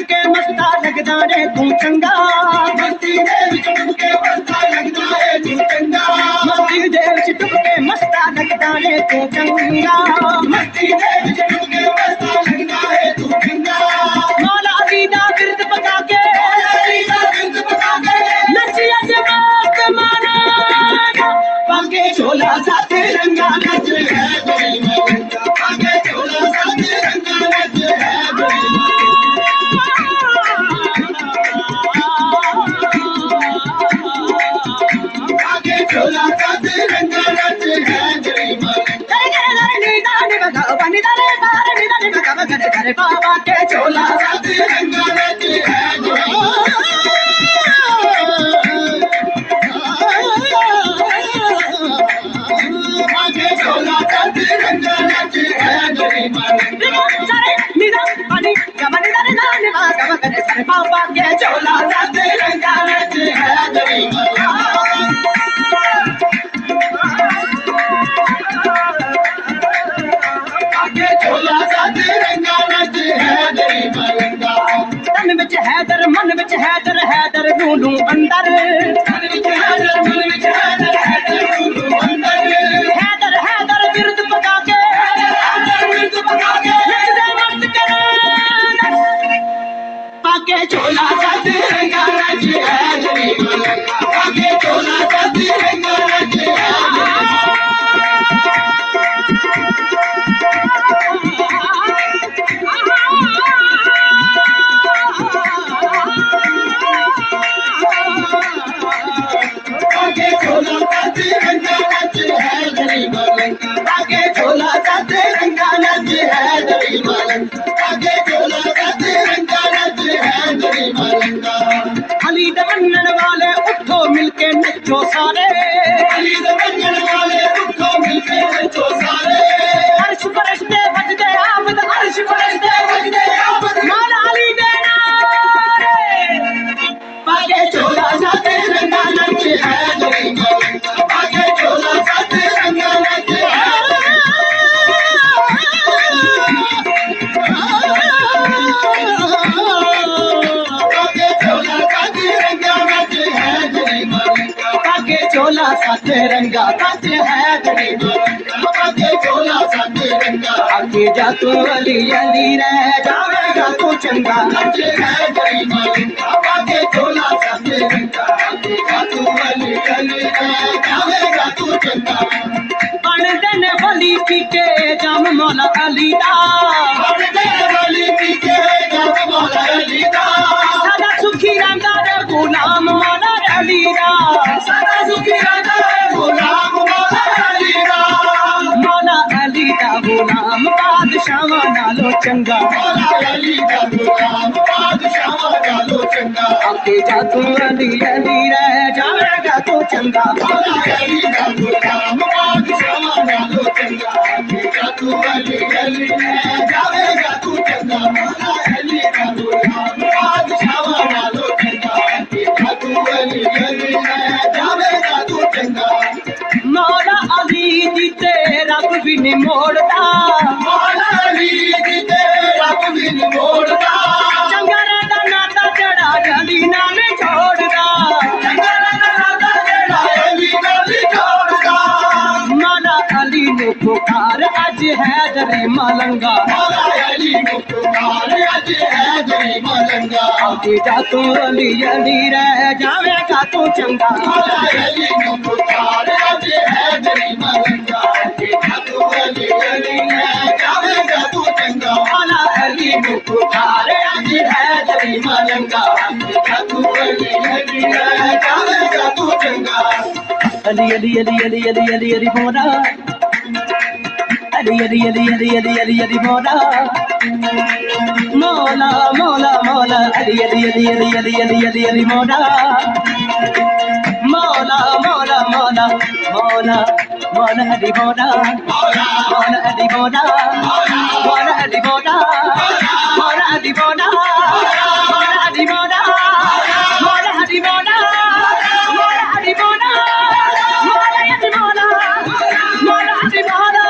के मस्ता लगदा रे तू चंगा मस्ती दे विच डुब के मस्ता लगदा रे तू चंगा मस्ती दे विच डुब के मस्ता लगदा रे तू चंगा मस्ती दे विच डुब के मस्ता लगदा रे तू चंगा मौला अली दा बिरद पका के नचिया जे मस्त माना पाके झोला साथे रंगा नच है गोरी मलंगा पाके झोला साथे रंगा नच है गोरी पाके झोला साथे रंगा नच है गोरी मलंगा बाबा के झोला साथे रंगा नच है गोरी बाबा के झोला साथे रंगा नच है गोरी आगे झोला साथे रंगा नच है गोरी मलंगा तन विच हैदर मन विच हैदर हैदर नूनू अंदर तन विच हैदर मन विच हैदर हैदर नूनू अंदर हैदर हैदर बिरद पका के नचदे मस्त करे पाके झोला साथे रंगा नच है गोरी मलंगा पाके झोला साथे रंगा नच है पाके झोला साथे रंगा नच है गोरी मलंगा पाके झोला साथे रंगा नच है गोरी मलंगा पाके झोला साथे रंगा नच है गोरी मलंगा अली दे मनन वाले उठो मिलके नचो सारे अली दे मनन वाले उठो मिलके नचो सारे अर्श फरिश्ते बजदे आमद अर्श फरिश्ते बजदे आमद मौला अली दे नारे पाके झोला साथे रंगा नच है गोरी मलंगा पाके झोला साथे रंगा नच है पाके झोला साथे रंगा नच है गोरी मलंगा पाके झोला साथे रंगा आगे जा तू अली अली रह जावेगा तू चंगा नच है गोरी मलंगा पाके झोला साथे रंगा आगे जा तू अली अली रह जावेगा तू चंगा बन देन वली की के जाम मौला अली दा बन देन वली की के जाम मौला अली दा सदा सुखी रंगा रे गुलाम मौला अली दा सदा सुखी रंगा रे गुलाम मौला अली दा मौला अली दा गुलाम बादशाह नालो चंगा मौला अली दा गुलाम बादशाह नालो चंगा आगे जा तू अली अली रह जावेगा तू चंगा मौला अली दा गुलाम बादशाह नालो चंगा आगे जा तू अली अली रह जावेगा तू चंगा मौला अली दा गुलाम बादशाह नालो चंगा आगे जा तू अली अली रह जावेगा तू चंगा मौला अली जी ते रब भी नहीं मोड़दा मौला अली जी ते रब भी नहीं मोड़दा चंगा दा नाता जड़ा अली नाल छोड़दा चंगा दा नाता जड़ा अली नाल छोड़दा मौला अली नु पुकार अज है गोरी मलंगा मौला अली नु पुकार अज है गोरी मलंगा आगे जा तू अली अली रह जावेगा तू चंगा मौला अली नु पुकार अज है गोरी मलंगा आगे जा तू अली अली रह जावेगा तू चंगा मौला अली नु पुकार अज है गोरी मलंगा आगे जा तू अली अली रह जावेगा तू चंगा अली अली अली अली अली अली अली मोरा अली अली अली अली अली अली अली मोरा मौला मौला मौला अली अली अली अली अली अली अली अली मोरा मौला मौला मौला मौला मौला अली मोरा मौला अली मोरा मौला अली मोरा मौला अली मोरा मौला अली मोरा मौला अली मोरा मौला अली मोरा मौला अली मोरा मौला अली मोरा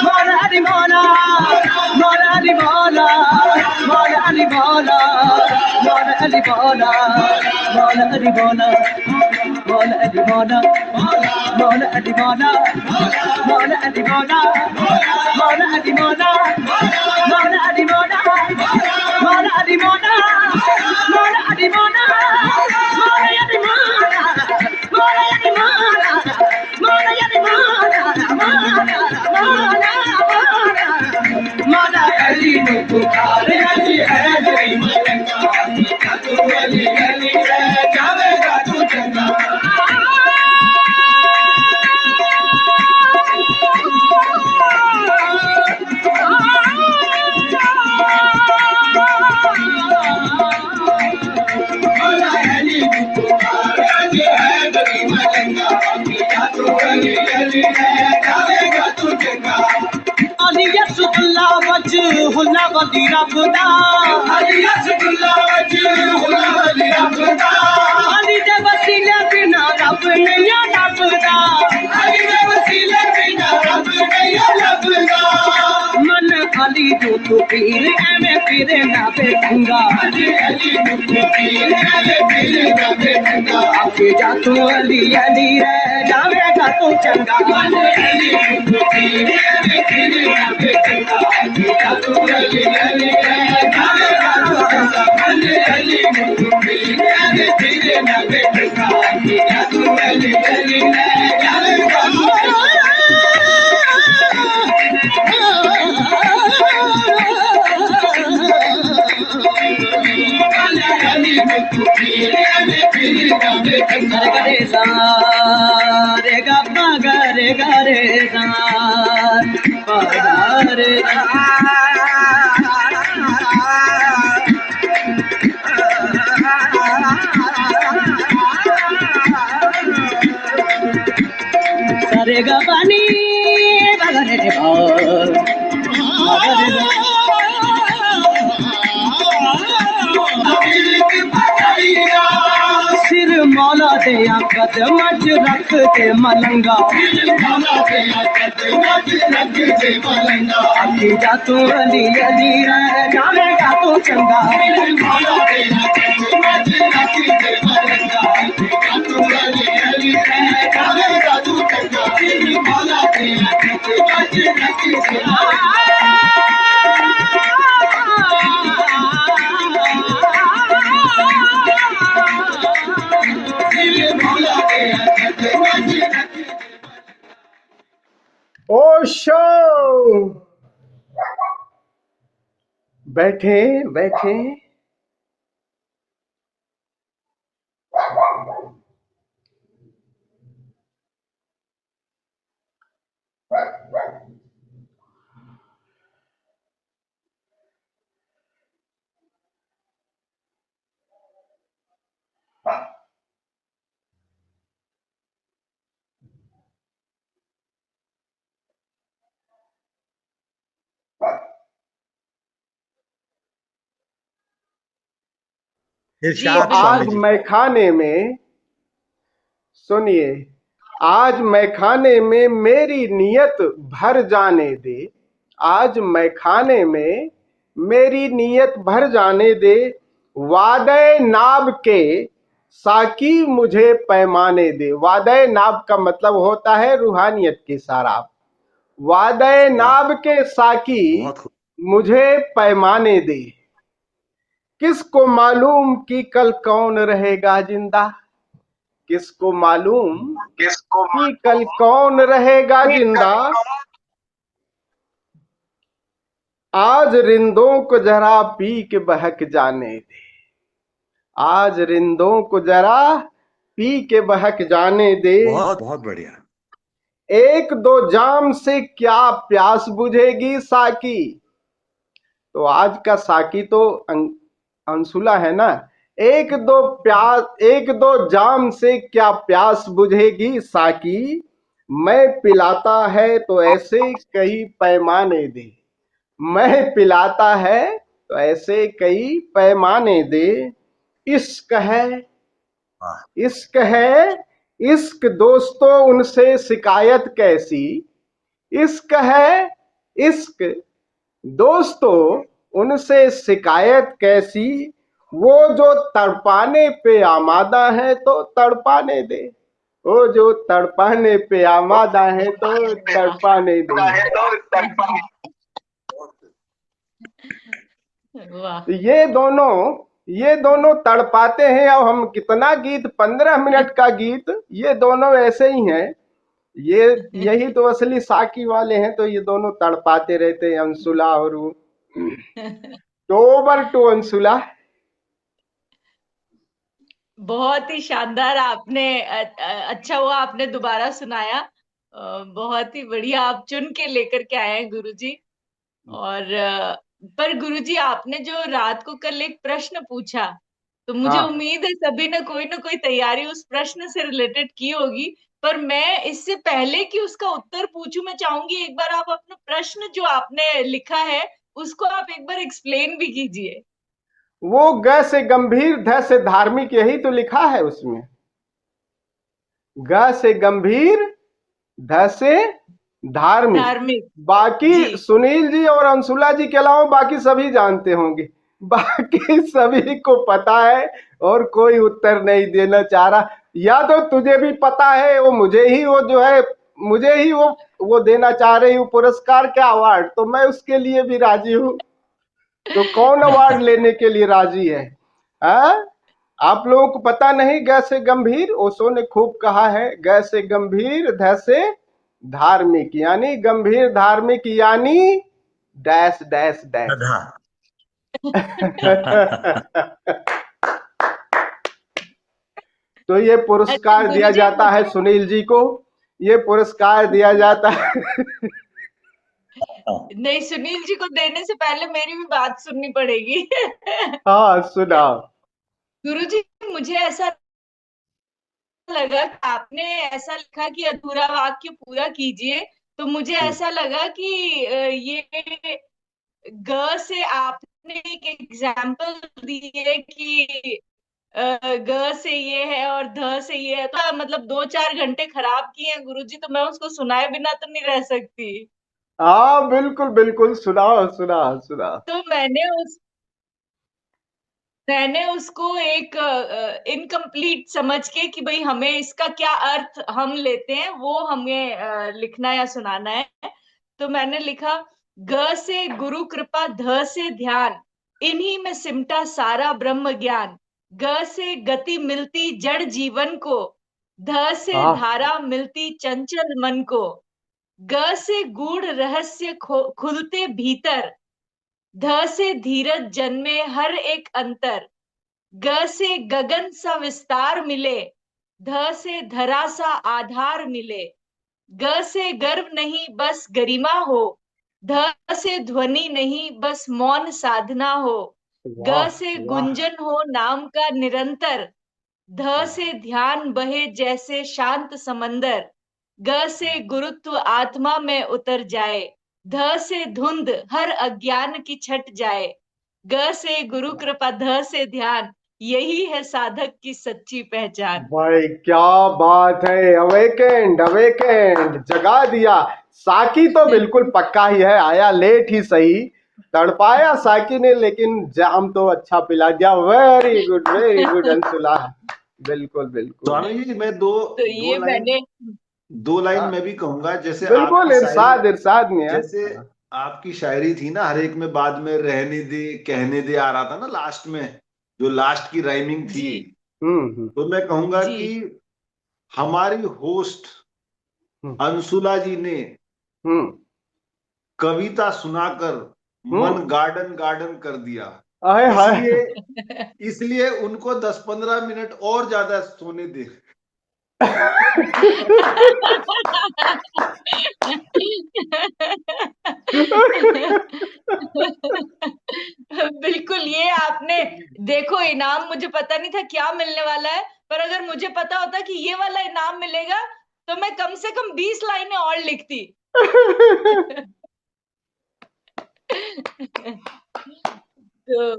मौला अली मोरा मौला अली मोरा मौला अली मौला, मौला अली मौला, मौला अली मौला, मौला अली मौला, मौला अली मौला, मौला अली मौला, मौला अली मौला, मौला अली मौला, मौला अली मौला, मौला अली मौला, मौला अली मौला, मौला अली मौला, मौला अली मौला, मौला अली ने पुकारे अली है जय मलंगा, तू अली अली रह जावेगा तू चंगा। हुल्ला वली रबदा, अली रसगुल्ला हुल्ला वली रबदा, अली दे वसीले बिना रब नहीं लभदा, अली दे वसीले बिना रब नहीं लभदा। मन अली तू पीर एवें फिरे ना बेठंगा, अली अली तू पीर एवें फिरे ना बेठंगा। आके जा तू अली अली रह जावेगा तू चंगा, अली अली तू पीर एवें फिरे ना बेठंगा। आके जा तू अली अली रह जावेगा तू चंगा, अली अली तू पीर एवें फिरे ना बेठंगा। आके जा तू अली अली रह जावेगा तू चंगा। रे सा रे गा पा गा रे गा रे सा पा गा रे सा रे गा पानी गा रे रे सिर मौला दे कदम रख दे मलंगा, मौला दे कदम रख दे मलंगा। आके जा तू अली अली रह जावेगा तू चंगा, मौला दे कदम रख दे मलंगा। आके जा तू अली अली रह जावेगा तू चंगा, मौला दे कदम रख दे मलंगा। ओशो बैठे बैठे आज मैखाने में सुनिए, आज मैखाने में मेरी नियत भर जाने दे, आज मैखाने में मेरी नियत भर जाने दे। वादे नाब के साकी मुझे पैमाने दे। वादे नाब का मतलब होता है रूहानियत की शराब। वादे नाब के साकी मुझे पैमाने दे। किसको मालूम कि कल कौन रहेगा जिंदा, किसको मालूम कि कल कौन रहेगा जिंदा। आज रिंदों को जरा पी के बहक जाने दे, आज रिंदों को जरा पी के बहक जाने दे। बहुत बहुत बढ़िया। एक दो जाम से क्या प्यास बुझेगी साकी। तो आज का साकी तो अंसुला है ना। एक दो जाम से क्या प्यास बुझेगी साकी। मैं पिलाता है तो ऐसे कई पैमाने दे, मैं पिलाता है तो ऐसे कई पैमाने दे। इश्क है, इश्क है, इश्क दोस्तों उनसे शिकायत कैसी। इश्क है, इश्क दोस्तों उनसे शिकायत कैसी, वो जो तड़पाने पे आमादा है तो तड़पाने दे। वो जो तड़पाने पे आमादा है तो तड़पाने दे। वाह। ये दोनों तड़पाते हैं। अब हम कितना गीत, 15 मिनट का गीत, ये दोनों ऐसे ही हैं। ये यही तो असली साकी वाले हैं। तो ये दोनों तड़पाते रहते हैं, अंशुला और वो। तो ओवर टू अंशुला। बहुत ही शानदार आपने अच्छा हुआ आपने दोबारा सुनाया। बहुत ही बढ़िया आप चुन के लेकर के आए हैं गुरुजी। और पर गुरुजी आपने जो रात को कल एक प्रश्न पूछा, तो मुझे हाँ, उम्मीद है सभी ने कोई ना कोई तैयारी उस प्रश्न से रिलेटेड की होगी। पर मैं इससे पहले कि उसका उत्तर पूछूं, मैं चाहूंगी एक बार आप अपना प्रश्न जो आपने लिखा है उसको आप एक बार एक्सप्लेन भी कीजिए। वो ग से गंभीर, ध से धार्मिक, यही तो लिखा है उसमें। ग से गंभीर, ध से धार्मिक। धार्मिक। जी। बाकी सुनील जी और अंशुला जी के अलावा बाकी सभी जानते होंगे। बाकी सभी को पता है और कोई उत्तर नहीं देना चाह रहा। या तो तुझे भी पता है, वो मुझे ही वो जो है, मुझे ही वो देना चाह रही हूँ पुरस्कार क्या अवार्ड, तो मैं उसके लिए भी राजी हूँ। तो कौन अवार्ड लेने के लिए राजी है? हाँ? आप लोगों को पता नहीं? ग से गंभीर, ओशो ने खूब कहा है, ग से गंभीर, ध से धार्मिक, यानी गंभीर धार्मिक, यानी डैश डैश डैश। गधा। तो ये अच्छा पुरस्कार दिया गुरुजी जाता है मुझे सुनील जी को। ये पुरस्कार दिया जाता है। नहीं, सुनील जी को देने से पहले मेरी भी बात सुननी पड़ेगी। हाँ, सुनाओ। गुरुजी मुझे ऐसा लगा कि आपने ऐसा लिखा कि अधूरा वाक्य पूरा कीजिए, तो मुझे ऐसा लगा कि ये ग से आपने एक एग्जाम्पल दी है कि ग से ये है और ध से ये है, तो मतलब 2-4 घंटे खराब किए हैं गुरुजी, तो मैं उसको सुनाए बिना तो नहीं रह सकती। हाँ, बिल्कुल बिल्कुल, सुनाओ सुनाओ सुनाओ। तो मैंने उसको एक इनकम्प्लीट समझ के कि भाई हमें इसका क्या अर्थ हम लेते हैं वो हमें लिखना या सुनाना है। तो मैंने लिखा, ग से गुरु कृपा, ध से ध्यान, इन्हीं में सिमटा सारा ब्रह्म ज्ञान। ग से गति मिलती जड़ जीवन को, ध से हाँ, धारा मिलती चंचल मन को। ग से गूढ़ रहस्य खुलते भीतर, ध से धीरज जन्मे हर एक अंतर। ग से गगन सा विस्तार मिले, ध से धरा सा आधार मिले। ग से गर्व नहीं बस गरिमा हो, ध से ध्वनि नहीं बस मौन साधना हो। ग वाह से वाह गुंजन हो नाम का निरंतर, ध वाह। से ध्यान बहे जैसे शांत समंदर। ग से गुरुत्व आत्मा में उतर जाए, ध से धुंध हर अज्ञान की छट जाए। ग से गुरु कृपा, ध से ध्यान, यही है साधक की सच्ची पहचान। भाई क्या बात है! अवेकेंड अवेकेंड, जगा दिया। साकी तो बिल्कुल पक्का ही है, आया लेट ही सही, तड़पाया साकी ने, लेकिन जाम तो अच्छा पिला दिया। Very good Anshula. बिल्कुल बिल्कुल। स्वामी जी, मैं दो तो दो ये लाइन मैंने दो लाइन हाँ, मैं भी कहूंगा। जैसे बिल्कुल, आपकी शायरी, इरशाद इरशाद में है। जैसे आपकी शायरी थी ना, हर एक में बाद में रहने दे कहने दे आ रहा था ना लास्ट में, जो लास्ट की राइमिंग थी। जी हम्म। तो मैं कहूंगा जी कि हमारी होस्ट हम्म अंशुला जी ने हम्म कविता सुनाकर हम्म। मन गार्डन गार्डन कर दिया। आए हाय। इसलिए इसलिए उनको 10-15 मिनट और ज्यादा सोने दे। बिल्कुल, ये आपने देखो, इनाम मुझे पता नहीं था क्या मिलने वाला है, पर अगर मुझे पता होता कि ये वाला इनाम मिलेगा तो मैं कम से कम 20 लाइनें और लिखती। तो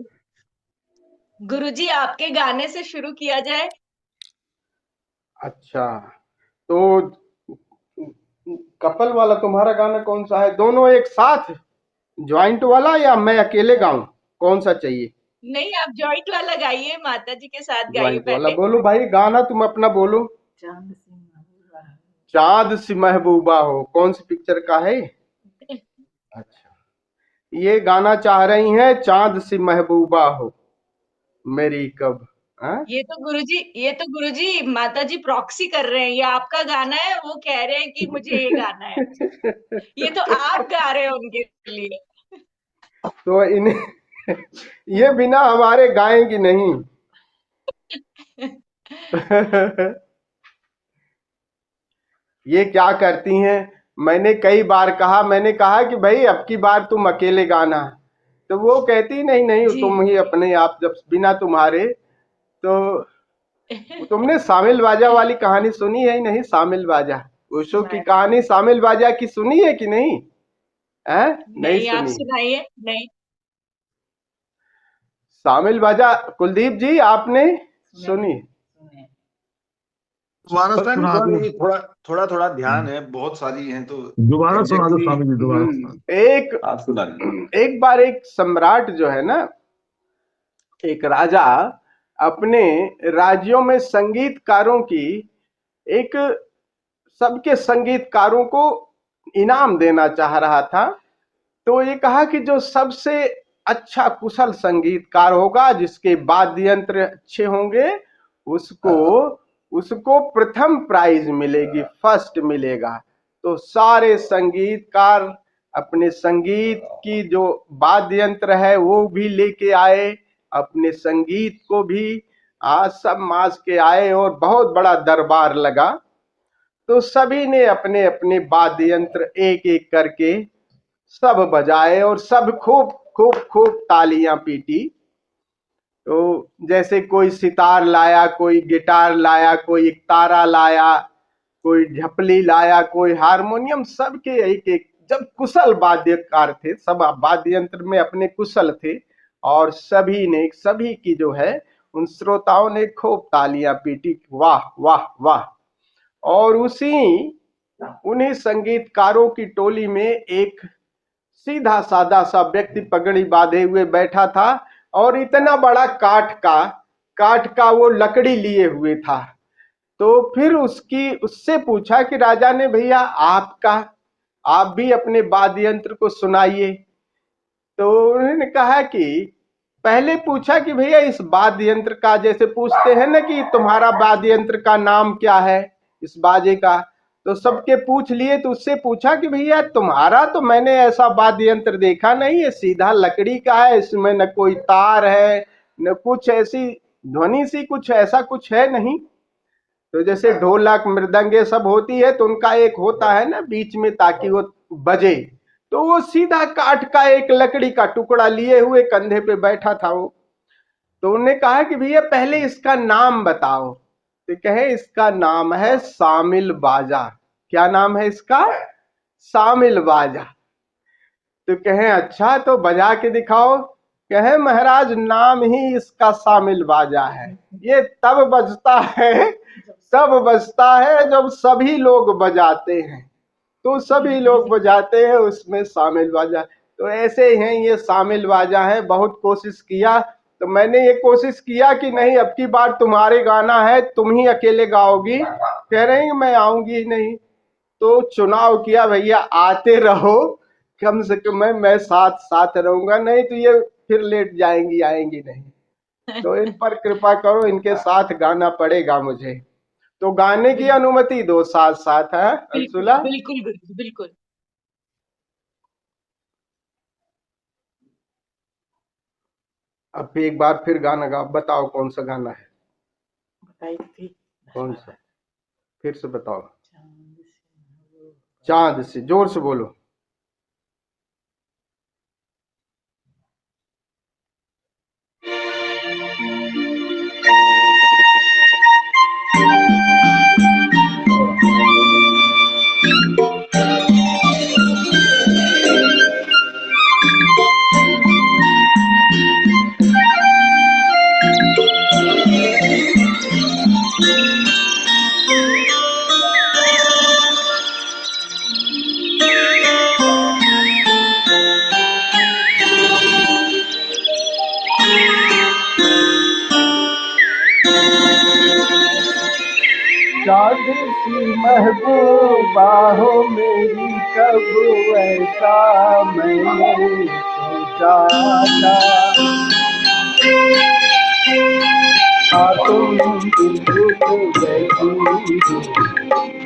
गुरुजी आपके गाने से शुरू किया जाए। अच्छा, तो कपल वाला तुम्हारा गाना कौन सा है? दोनों एक साथ? ज्वाइंट वाला या मैं अकेले गाऊं, कौन सा चाहिए? नहीं, आप जॉइंट वाला गाइए, माता जी के साथ गाइए ज्वाइंट वाला पहले। बोलो भाई, गाना तुम अपना बोलो। चांद सी महबूबा हो, कौन सी पिक्चर का है? अच्छा, ये गाना चाह रही हैं, चांद सी महबूबा हो मेरी कब। हाँ? ये तो गुरुजी माता जी प्रॉक्सी कर रहे हैं, ये आपका गाना है, वो कह रहे हैं कि मुझे ये गाना है। ये तो आप गा रहे हो उनके लिए। तो इन्हें ये बिना हमारे गाएंगी नहीं। ये क्या करती हैं, मैंने कई बार कहा, मैंने कहा कि भाई अब की बार तुम अकेले गाना, तो वो कहती नहीं नहीं जी। तुम ही अपने आप, जब बिना तुम्हारे। तो तुमने शामिल बाजा वाली कहानी सुनी है ही नहीं? शामिल बाजा, ओशो की कहानी शामिल बाजा की सुनी है कि नहीं? है नहीं नहीं, आप सुनी? सुनाइए। नहीं। शामिल बाजा कुलदीप जी आपने सुनी? दोबारा सुना दो, थोड़ा थोड़ा थोड़ा ध्यान है, बहुत सारी हैं तो दोबारा सुना दो exactly, स्वामी जी, दोबारा सुना दो। एक आप सुना दीजिए। एक बार एक सम्राट जो है ना, एक राजा अपने राज्यों में संगीतकारों की एक, सबके संगीतकारों को इनाम देना चाह रहा था। तो ये कहा कि जो सबसे अच्छा कुशल संगीतकार होगा, जिसके वाद्य यंत्र अच्छे होंगे, उसको उसको प्रथम प्राइज मिलेगी, फर्स्ट मिलेगा। तो सारे संगीतकार अपने संगीत की जो वाद्य यंत्र है वो भी लेके आए, अपने संगीत को भी आज सब मास के आए और बहुत बड़ा दरबार लगा। तो सभी ने अपने अपने वाद्य यंत्र एक एक करके सब बजाए और सब खूब खूब खूब तालियां पीटी। तो जैसे कोई सितार लाया, कोई गिटार लाया, कोई एक तारा लाया, कोई झपली लाया, कोई हारमोनियम, सबके एक एक, जब कुशल वाद्यकार थे, सब वाद्य यंत्र में अपने कुशल थे, और सभी ने, सभी की जो है उन श्रोताओं ने खूब तालियां पीटी, वाह वाह वाह। और उन्हीं संगीतकारों की टोली में एक सीधा सादा सा व्यक्ति पगड़ी बांधे हुए बैठा था, और इतना बड़ा काठ का वो लकड़ी लिए हुए था। तो फिर उससे पूछा कि राजा ने, भैया आप भी अपने वाद्य यंत्र को सुनाइए। तो उन्होंने कहा कि पहले पूछा कि भैया इस वाद्य यंत्र का, जैसे पूछते हैं ना कि तुम्हारा वाद्य यंत्र का नाम क्या है, इस बाजे का, तो सबके पूछ लिए। तो उससे पूछा कि भैया तुम्हारा, तो मैंने ऐसा वाद्य यंत्र देखा नहीं, ये सीधा लकड़ी का है, इसमें न कोई तार है न कुछ ऐसी ध्वनि सी, कुछ ऐसा कुछ है नहीं। तो जैसे ढोलक मृदंग ये सब होती है, तो उनका एक होता है ना बीच में ताकि वो बजे। तो वो सीधा काठ का एक लकड़ी का टुकड़ा लिए हुए कंधे पे बैठा था वो। तो उन्होंने कहा कि भैया पहले इसका नाम बताओ। तो कहे इसका नाम है शामिल बाजा। क्या नाम है इसका? शामिल बाजा। तो कहे अच्छा, तो बजा के दिखाओ। कहे महाराज नाम ही इसका शामिल बाजा है, ये तब बजता है जब सभी लोग बजाते हैं, तो सभी लोग बजाते हैं उसमें शामिल बाजा। तो ऐसे हैं ये शामिल बाजा है। बहुत कोशिश किया, तो मैंने ये कोशिश किया कि नहीं अब की बार तुम्हारे गाना है, तुम ही अकेले गाओगी। कह रही मैं आऊंगी नहीं। तो चुनाव किया, भैया आते रहो, कम से कम मैं साथ साथ रहूंगा, नहीं तो ये फिर लेट जाएंगी, आएंगी नहीं। तो इन पर कृपा करो, इनके साथ गाना पड़ेगा मुझे। तो गाने की अनुमति दो साथ साथ, है अंशुला? बिल्कुल गुरुजी, बिल्कुल। अब एक बार फिर गाना गा, बताओ कौन सा गाना है? बताई थी कौन सा? फिर से बताओ। चांद से, जोर से बोलो। चाँद सी महबूबा हो मेरी, कब ऐसा मैंने सोचा था। तुम बिल्कुल वैसी हो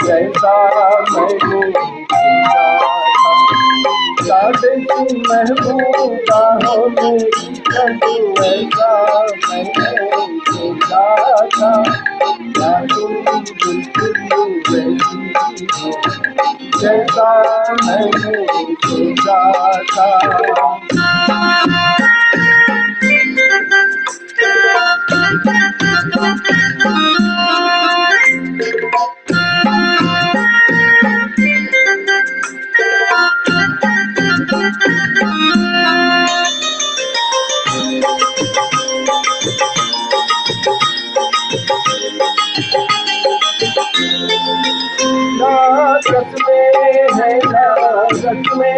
जैसा मैंने सोचा था। चाँद सी महबूबा हो मेरी, कब ऐसा मैंने सोचा था। तुम बिल्कुल वैसी हो जैसा मैंने सोचा था। ना कसमे है ना रस्मे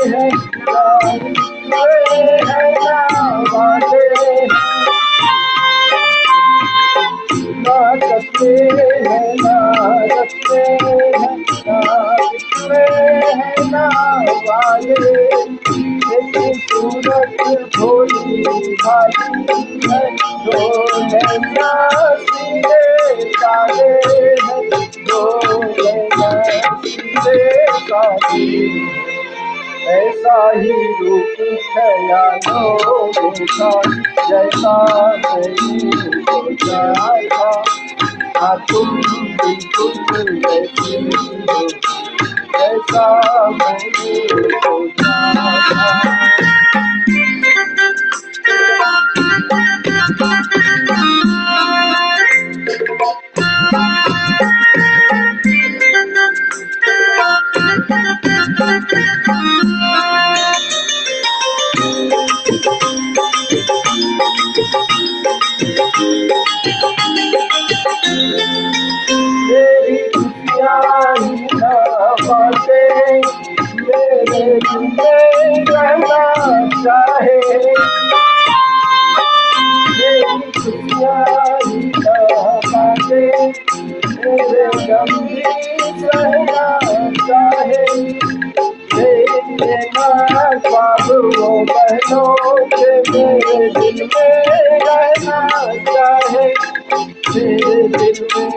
है, ना रिश्ते है ना वादे हैं। ना कसमे है ना रस्मे है, ना रिश्ते है ना वादे। लेकिन सूरत भोली भाली है, दो नैना सीधे साधे हैं, दो नैना सीधे साधे। ऐसा ही रूप ख्यालों में था, जैसा मैंने सोचा था। तुम बिल्कुल वैसी हो जैसा मैंने सोचा था। मेरी खुशियाँ ही ना बातें, मेरे दिल में रहना चाहे। मेरी खुशियाँ ही ना बातें, मेरे गम भी सहना चाहे। मेरे ना ख्वाब वो बहनों के मेरे दिल में रहना चाहे, मेरे दिल में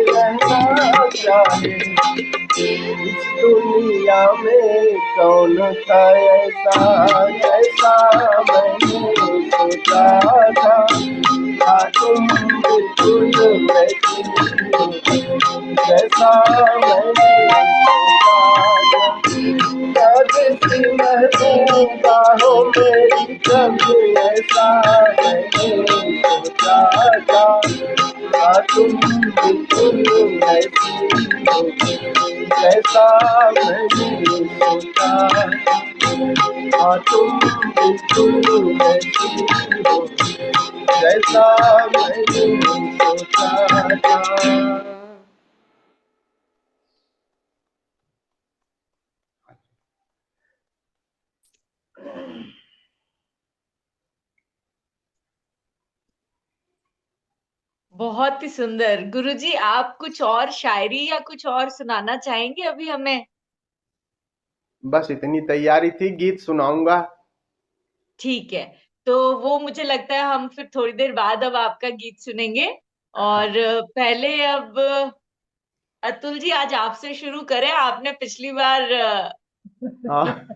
रहना चाहे। इस दुनिया में कौन था ऐसा, ऐसा मैंने सोचा था। तुम बिल्कुल वैसी हो जैसा मैंने सोचा था। चाँद सी महबूबा हो मेरी, कब ऐसा मैंने सोचा था। तुम बिल्कुल वैसी हो जैसा मैंने सोचा था। तुम बिल्कुल वैसी हो जैसा मैंने सोचा था। बहुत ही सुंदर। गुरुजी, आप कुछ और शायरी या कुछ और सुनाना चाहेंगे अभी हमें? बस इतनी तैयारी थी, गीत सुनाऊंगा। ठीक है, तो वो मुझे लगता है हम फिर थोड़ी देर बाद अब आपका गीत सुनेंगे। और पहले अब अतुल जी, आज आपसे शुरू करें। आपने पिछली बार हाँ,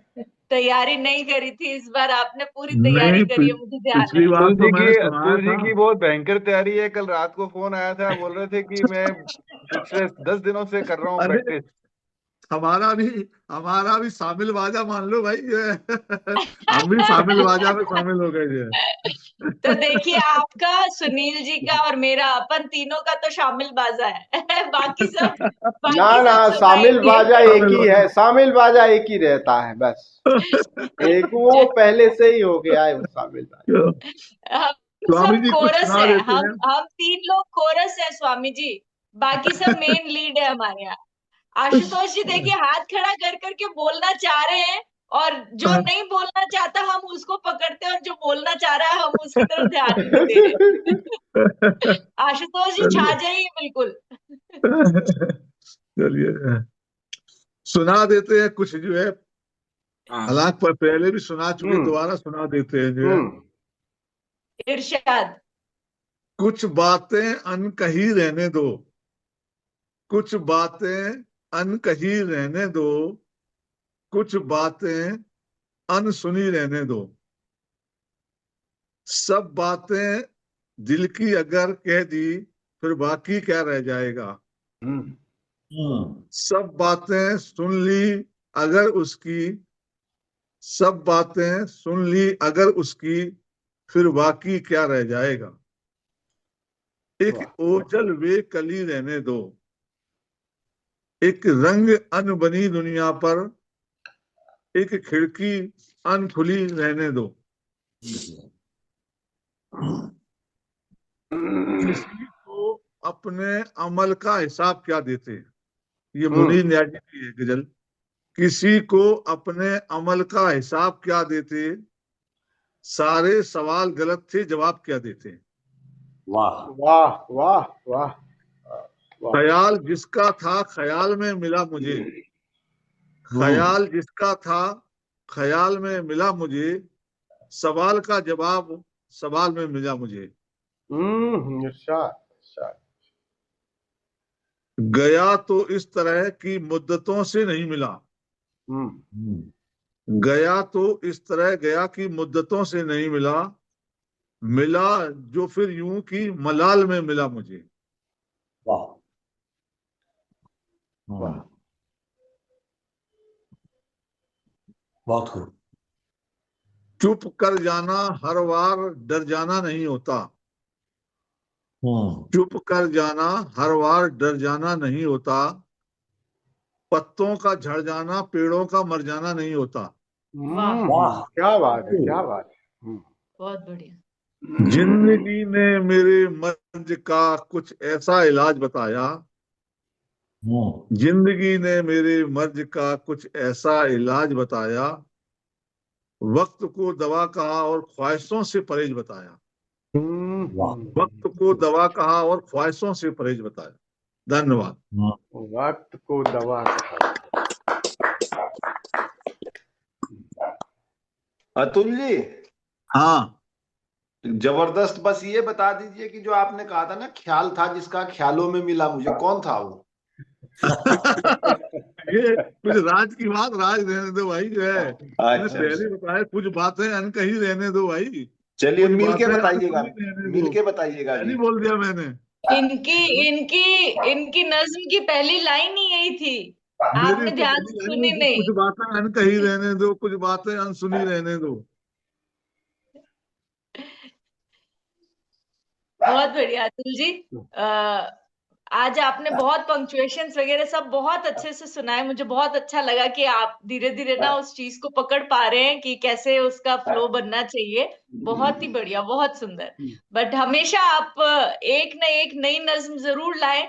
तैयारी नहीं करी थी, इस बार आपने पूरी तैयारी नहीं, करी है, मुझे ध्यान पिछली है। बार तो मैंने सुनाया अतुल जी था। की बहुत भयंकर तैयारी है। कल रात को फोन आया था, बोल रहे थे कि मैं पिछले 10 दिनों से कर रहा हूँ अरे प्रैक्टिस। हमारा भी हमारा भी शामिल बाजा मान लो भाई ये। हम भी शामिल बाजा में शामिल हो गए थे। तो देखिए, आपका, सुनील जी का और मेरा, अपन तीनों का तो शामिल बाजा है। बाकी सब ना बाकी ना, सब शामिल सुनाएंगे। बाजा एक शामिल ही है, शामिल बाजा एक ही रहता है बस। एक वो पहले से ही हो गया है वो शामिल बाजा। हम स्वामी सब जी कुछ कोरस सुना है। देते हैं। हम तीन लोग कोरस है स्वामी जी। बाकी सब मेन लीड है हमारे यहाँ। आशुतोष जी देखिए, हाथ खड़ा कर करके बोलना चाह रहे हैं, और जो नहीं बोलना चाहता हम उसको पकड़ते हैं, और जो बोलना चाह रहा है हम उसकी तरफ ध्यान ही नहीं दे रहे। आशुतोष जी छा चलिए, जाइए बिल्कुल। चलिए सुना देते हैं कुछ जो है, हाँ हालांकि पर पहले भी सुना चुके, दोबारा सुना देते हैं जो है। इरशाद। कुछ बातें अनकही रहने दो, कुछ बातें अनकही रहने दो, कुछ बातें अनसुनी रहने दो, सब बातें दिल की अगर कह दी फिर बाकी क्या रह जाएगा। सब बातें सुन ली अगर उसकी, सब बातें सुन ली अगर उसकी, फिर बाकी क्या रह जाएगा। एक ओझल वे कली रहने दो, एक रंग अन बनी दुनिया पर, एक खिड़की अन खुली रहने दो। किसी को अपने अमल का हिसाब क्या देते, ये मुनीर न्याजी की है गजल। किसी को अपने अमल का हिसाब क्या देते, सारे सवाल गलत थे जवाब क्या देते। वाह वाह वाह वाह वाह। ख्याल जिसका था ख्याल में मिला मुझे, ख्याल जिसका था ख्याल में मिला मुझे, सवाल का जवाब सवाल में मिला मुझे। इरशाद इरशाद। गया तो इस तरह की मुद्दतों से नहीं मिला, गया तो इस तरह गया की मुद्दतों से नहीं मिला, मिला जो फिर यूं की मलाल में मिला मुझे। वाह वाह। बहुत खूब। चुप कर जाना हर बार डर जाना नहीं होता, चुप कर जाना हर बार डर जाना नहीं होता, पत्तों का झड़ जाना पेड़ों का मर जाना नहीं होता। वाह क्या बात है, क्या बात है। बहुत बढ़िया। जिंदगी ने मेरे मर्ज का कुछ ऐसा इलाज बताया, जिंदगी ने मेरे मर्ज का कुछ ऐसा इलाज बताया, वक्त को दवा कहा और ख्वाहिशों से परहेज बताया, वक्त को दवा कहा और ख्वाहिशों से परहेज बताया। धन्यवाद। वक्त को दवा कहा। अतुल जी, हाँ जबरदस्त। बस ये बता दीजिए कि जो आपने कहा था ना, ख्याल था जिसका ख्यालों में मिला मुझे, कौन था वो? ये कुछ राज की बात राज रहने दो भाई, जो है मैंने अच्छा पहले बताया, कुछ बातें अनकही रहने दो भाई, चलिए, कुछ मिल के बातें बताइएगा, अनसुनी रहने मिल दो। के बताइएगा नहीं जी। बोल दिया मैंने, इनकी इनकी इनकी नज्म की पहली लाइन ही यही थी, मेरी आपने तो ध्यान पहली से लाइन सुनी में नहीं। कुछ बातें अनकही रहने दो, कुछ बातें अनसुनी रहने दो। बहुत बढ़िया अतुल जी। आज आपने बहुत पंक्चुएशंस वगैरह सब बहुत अच्छे से सुनाए। मुझे बहुत अच्छा लगा कि आप धीरे धीरे ना उस चीज को पकड़ पा रहे हैं कि कैसे उसका फ्लो बनना चाहिए। बहुत ही बढ़िया, बहुत सुंदर। बट हमेशा आप एक न एक नई नज्म जरूर लाएं।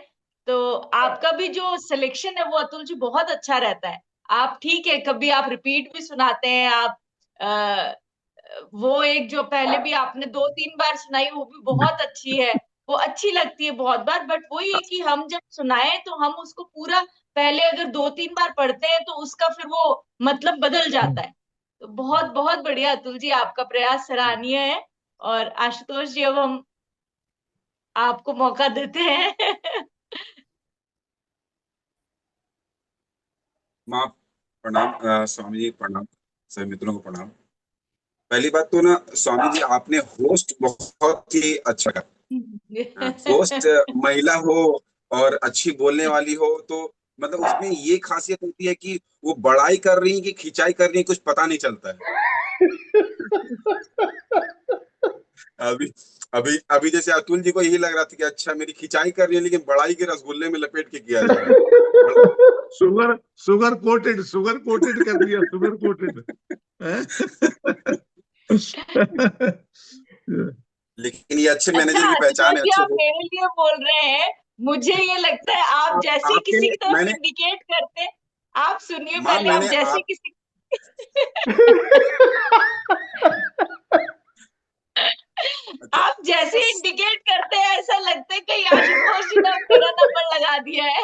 तो आपका भी जो सिलेक्शन है वो अतुल जी बहुत अच्छा रहता है। आप ठीक है, कभी आप रिपीट भी सुनाते हैं। आप वो एक जो पहले भी आपने 2-3 बार सुनाई वो भी बहुत अच्छी है, वो अच्छी लगती है बहुत बार। बट वही है कि हम जब सुनाए तो हम उसको पूरा पहले अगर 2-3 बार पढ़ते हैं तो उसका फिर वो मतलब बदल जाता है। तो बहुत बहुत बढ़िया अतुल जी, आपका प्रयास सराहनीय है। और आशुतोष जी, अब हम आपको मौका देते हैं। माँ प्रणाम, स्वामी जी प्रणाम, सभी मित्रों को प्रणाम। पहली बात तो ना स्वामी जी, आपने होस्ट बहुत ही अच्छा करा। होस्ट महिला हो और अच्छी बोलने वाली हो तो मतलब उसमें ये खासियत होती है कि वो बड़ाई कर रही है कि खिंचाई कर रही है, कुछ पता नहीं चलता है। अभी अभी अभी जैसे अतुल जी को यही लग रहा था कि अच्छा मेरी खिंचाई कर रही है, लेकिन बड़ाई के रसगुल्ले में लपेट के किया जा रहा है। शुगर कोटेड कर दिया, शुगर कोटेड। लेकिन ये अच्छे अच्छा मैनेजर की पहचान आशुतोष है, जी, अच्छे आप मेरे लिए बोल रहे हैं। मुझे ये लगता है आप जैसे ही आपके किसी की तरफ मैंने इंडिकेट करते हैं, आप सुनिए माँ पहले, आप मैंने जैसे आप किसी आप जैसे इंडिकेट करते हैं ऐसा लगता है कहीं आशुतोष जी ने मेरा नंबर लगा दिया है।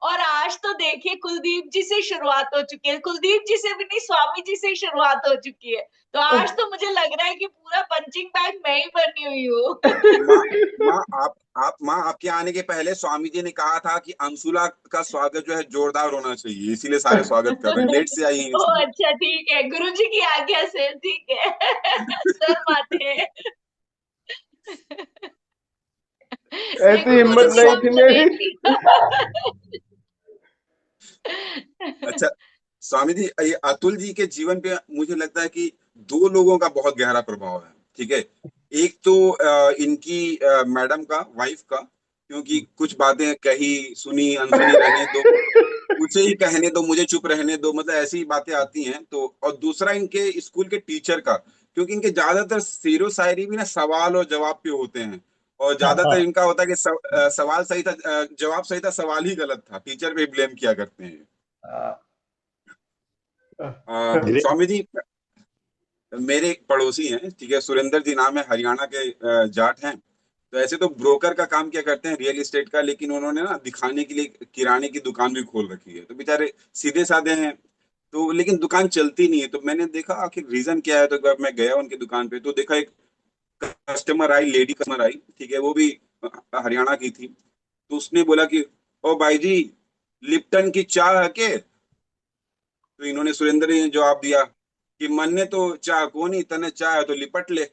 और आज तो देखिए कुलदीप जी से शुरुआत हो चुकी है, कुलदीप जी से भी नहीं, स्वामी जी से शुरुआत हो चुकी है। तो आज तो मुझे लग रहा है कि पूरा पंचिंग बैग मैं ही बनी हुई हूँ। माँ माँ आपके आने के पहले स्वामी जी ने कहा था कि अंशुला का स्वागत जो है जोरदार होना चाहिए, इसीलिए सारे स्वागत कर रहे हैं, लेट से आई हैं ओ इसलिए। अच्छा ठीक है, गुरु जी की आज्ञा से, ठीक है। सर माथे। ऐसी देखो गुरु हिम्मत जी नहीं हम थी तो मेरी। देख लिया। अच्छा स्वामी जी, ये अतुल जी के जीवन पे मुझे लगता है कि दो लोगों का बहुत गहरा प्रभाव है। ठीक है, एक तो इनकी मैडम का, वाइफ का, क्योंकि कुछ बातें कही सुनी अनसुनी रहने दो, मुझे ही कहने दो, मुझे चुप रहने दो, मतलब ऐसी बातें आती हैं। तो और दूसरा इनके स्कूल के टीचर का, क्योंकि इनके ज्यादातर शेरो शायरी भी ना सवाल और जवाब पे होते हैं, और ज्यादातर इनका होता है कि सवाल सही था, जवाब सही था, सवाल ही गलत था, टीचर पे ब्लेम किया करते हैं। स्वामी जी, मेरे एक पड़ोसी हैं, ठीक है, सुरेंद्र जी नाम है, हरियाणा के जाट हैं। तो ऐसे तो ब्रोकर का काम क्या करते हैं, रियल एस्टेट का, लेकिन उन्होंने ना दिखाने के लिए किराने की दुकान भी खोल रखी है। तो बेचारे सीधे साधे हैं, तो लेकिन दुकान चलती नहीं है। तो मैंने देखा आखिर रीजन क्या है, तो जब मैं गया उनकी दुकान पे तो देखा एक customer I, lady customer I, ठीक है, वो भी हरियाणा की थी। तो उसने बोला कि ओ भाई जी, लिप्टन की चाय है के? तो इन्होंने, सुरेंद्र ने जवाब दिया कि मन ने तो चाह को नहीं, तने चाह है तो लिपट ले।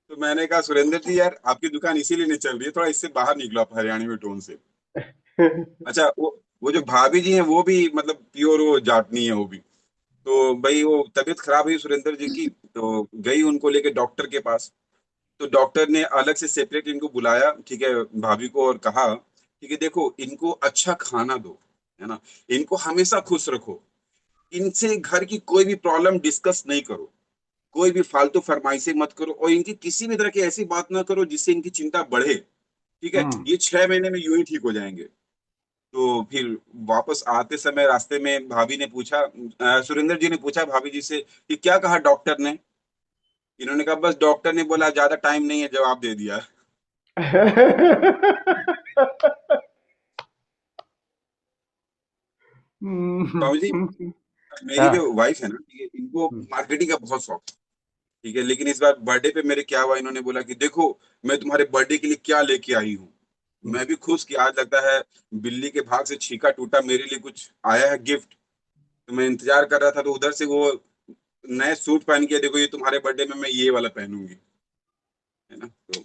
तो मैंने कहा सुरेंद्र जी यार, आपकी दुकान इसीलिए नहीं चल रही है, थोड़ा इससे बाहर निकलो आप हरियाणवी में टोन से। अच्छा, वो जो भाभी जी हैं वो भी मतलब प्योर वो जाटनी है वो भी। तो भाई वो तबीयत खराब हुई सुरेंद्र जी की, तो गई उनको लेके डॉक्टर के पास। तो डॉक्टर ने अलग से सेपरेट इनको बुलाया, ठीक है, भाभी को, और कहा ठीक है देखो, इनको अच्छा खाना दो, है ना, इनको हमेशा खुश रखो, इनसे घर की कोई भी प्रॉब्लम डिस्कस नहीं करो, कोई भी फालतू फरमाइशें मत करो, और इनकी किसी भी तरह की ऐसी बात ना करो जिससे इनकी चिंता बढ़े। ठीक है, ये 6 महीने में यूं ही ठीक हो जाएंगे। तो फिर वापस आते समय रास्ते में भाभी ने पूछा, सुरेंद्र जी ने पूछा भाभी जी से कि क्या कहा डॉक्टर ने? इन्होंने कहा बस डॉक्टर ने बोला ज्यादा टाइम नहीं है, जवाब दे दिया। बाबू जी, मेरी हाँ। जो वाइफ है ना, ठीक है, इनको मार्केटिंग का बहुत शौक है। ठीक है, लेकिन इस बार बर्थडे पे मेरे क्या हुआ, इन्होंने बोला कि देखो मैं तुम्हारे बर्थडे के लिए क्या लेके आई हूँ। मैं भी खुश कि आज लगता है बिल्ली के भाग से छीका टूटा, मेरे लिए कुछ आया है गिफ्ट। तो मैं इंतजार कर रहा था, तो उधर से वो नए सूट पहन के, देखो ये तुम्हारे बर्थडे में मैं ये वाला पहनूंगी, है ना। तो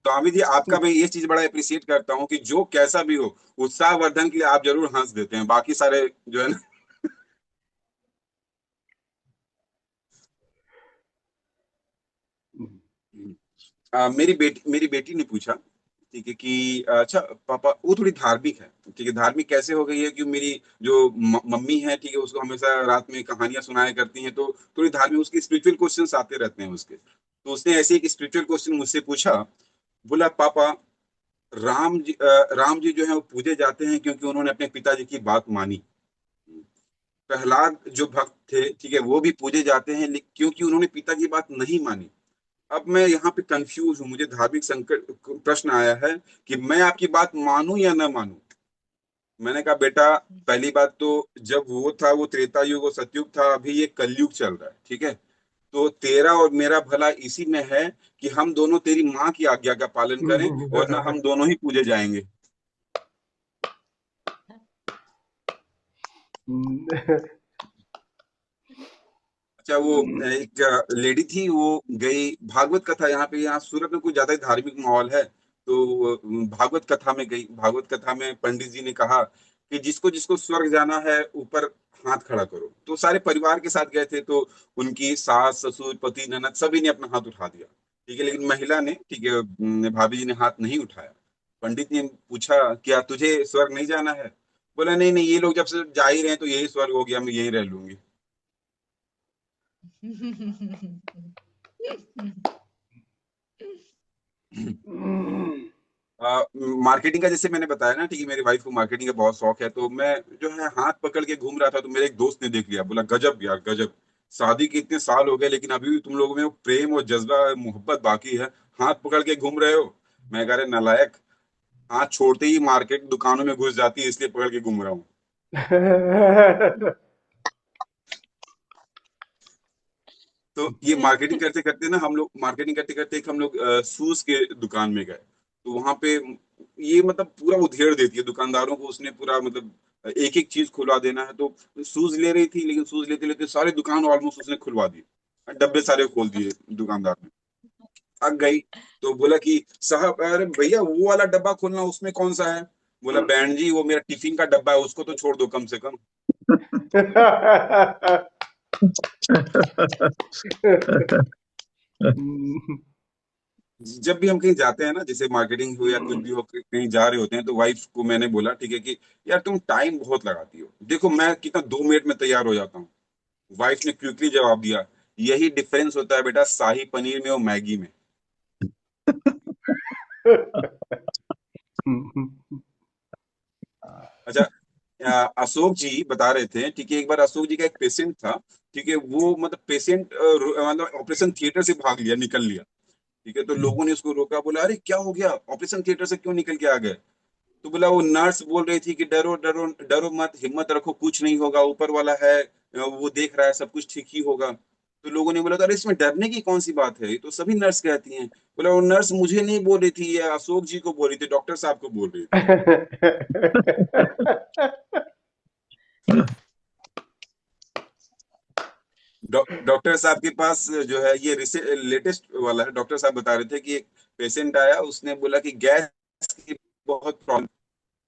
स्वामी जी, आपका मैं ये चीज बड़ा अप्रिशिएट करता हूँ कि जो कैसा भी हो, उत्साहवर्धन के लिए आप जरूर हंस देते हैं, बाकी सारे जो है ना। मेरी बेटी ने पूछा, ठीक है, कि अच्छा पापा, वो थोड़ी धार्मिक है, ठीक है, धार्मिक कैसे हो गई है कि मेरी जो मम्मी है, ठीक है, उसको हमेशा रात में कहानियां सुनाया करती हैं, तो थोड़ी धार्मिक, उसके स्पिरिचुअल क्वेश्चंस आते रहते हैं उसके। तो उसने ऐसे एक स्पिरिचुअल क्वेश्चन मुझसे पूछा, बोला पापा, राम जी जो है वो पूजे जाते हैं क्योंकि उन्होंने अपने पिताजी की बात मानी। प्रहलाद जो भक्त थे, ठीक है, वो भी पूजे जाते हैं क्योंकि उन्होंने पिता की बात नहीं मानी। अब मैं यहाँ पे कंफ्यूज हूँ, मुझे धार्मिक संकट प्रश्न आया है कि मैं आपकी बात मानूं या ना मानूं। मैंने कहा बेटा, पहली बात तो, जब वो था वो त्रेता युग और सतयुग था, अभी ये कलयुग चल रहा है, ठीक है। तो तेरा और मेरा भला इसी में है कि हम दोनों तेरी माँ की आज्ञा का पालन करें, और ना हम दोनों ही पूजे जाएंगे। अच्छा, वो एक लेडी थी, वो गई भागवत कथा, यहाँ पे, यहाँ सूरत में कुछ ज्यादा ही धार्मिक माहौल है, तो वो, भागवत कथा में गई। भागवत कथा में पंडित जी ने कहा कि जिसको जिसको स्वर्ग जाना है ऊपर हाथ खड़ा करो। तो सारे परिवार के साथ गए थे, तो उनकी सास ससुर पति ननद सभी ने अपना हाथ उठा दिया, ठीक है, लेकिन महिला ने, ठीक है, भाभी जी ने हाथ नहीं उठाया। पंडित ने पूछा क्या तुझे स्वर्ग नहीं जाना है? बोला नहीं नहीं, ये लोग जब से जा ही रहे हैं तो यही स्वर्ग हो गया, मैं यही रह लूंगी। मार्केटिंग का जैसे मैंने बताया ना, ठीक है, मेरी वाइफ को मार्केटिंग का बहुत शौक है, तो मैं जो है हाथ पकड़ के घूम रहा था, तो मेरे एक दोस्त ने देख लिया, बोला गजब यार गजब, शादी के इतने साल हो गए लेकिन अभी भी तुम लोगों में वो प्रेम और जज्बा मोहब्बत बाकी है, हाथ पकड़ के घूम रहे हो। मैं कह रहे नालायक, हाथ छोड़ते ही मार्केट दुकानों में घुस जाती है, इसलिए पकड़ के घूम रहा हूँ। तो ये मार्केटिंग करते करते ना, हम लोग मार्केटिंग करते करते एक हम लोग शूज के दुकान में गए, तो वहां पे ये मतलब पूरा उधेड़ देती है दुकानदारों को, उसने पूरा मतलब एक एक चीज खुलवा देना है, तो शूज ले रही थी, लेकिन शूज लेते लेते सारे दुकान ऑलमोस्ट उसने खुलवा दिए, डब्बे सारे खोल दिए दुकानदार ने। थक गई, तो बोला कि साहब, अरे भैया वो वाला डब्बा खोलना, उसमें कौन सा है? बोला बहन जी वो मेरा टिफिन का डब्बा है, उसको तो छोड़ दो कम से कम। जब भी हम कहीं जाते हैं ना, जैसे मार्केटिंग हो या कुछ भी हो, कहीं जा रहे होते हैं, तो वाइफ को मैंने बोला, ठीक है, कि यार तुम टाइम बहुत लगाती हो, देखो मैं कितना 2 मिनट में तैयार हो जाता हूँ। वाइफ ने क्विकली जवाब दिया, यही डिफरेंस होता है बेटा शाही पनीर में और मैगी में। अच्छा, अशोक जी बता रहे थे, ठीक है, एक बार अशोक जी का एक पेशेंट था, ठीक है, वो मतलब पेशेंट मतलब ऑपरेशन थिएटर से भाग लिया, निकल लिया, ठीक है, तो लोगों ने उसको रोका, बोला अरे क्या हो गया, ऑपरेशन थिएटर से क्यों निकल के आ गए? तो बोला वो नर्स बोल रही थी कि डरो डरो डरो मत, हिम्मत रखो, कुछ नहीं होगा, ऊपर वाला है, वो देख रहा है, सब कुछ ठीक ही होगा। तो लोगों ने बोला अरे इसमें डरने की कौन सी बात है, ये तो सभी नर्स कहती हैं। बोला वो नर्स मुझे नहीं बोल रही थी, ये अशोक जी को बोल रही थी, डॉक्टर साहब को बोल रही थी। डॉक्टर साहब के पास जो है ये लेटेस्ट वाला है, डॉक्टर साहब बता रहे थे कि एक पेशेंट आया, उसने बोला कि गैस की बहुत प्रॉब्लम।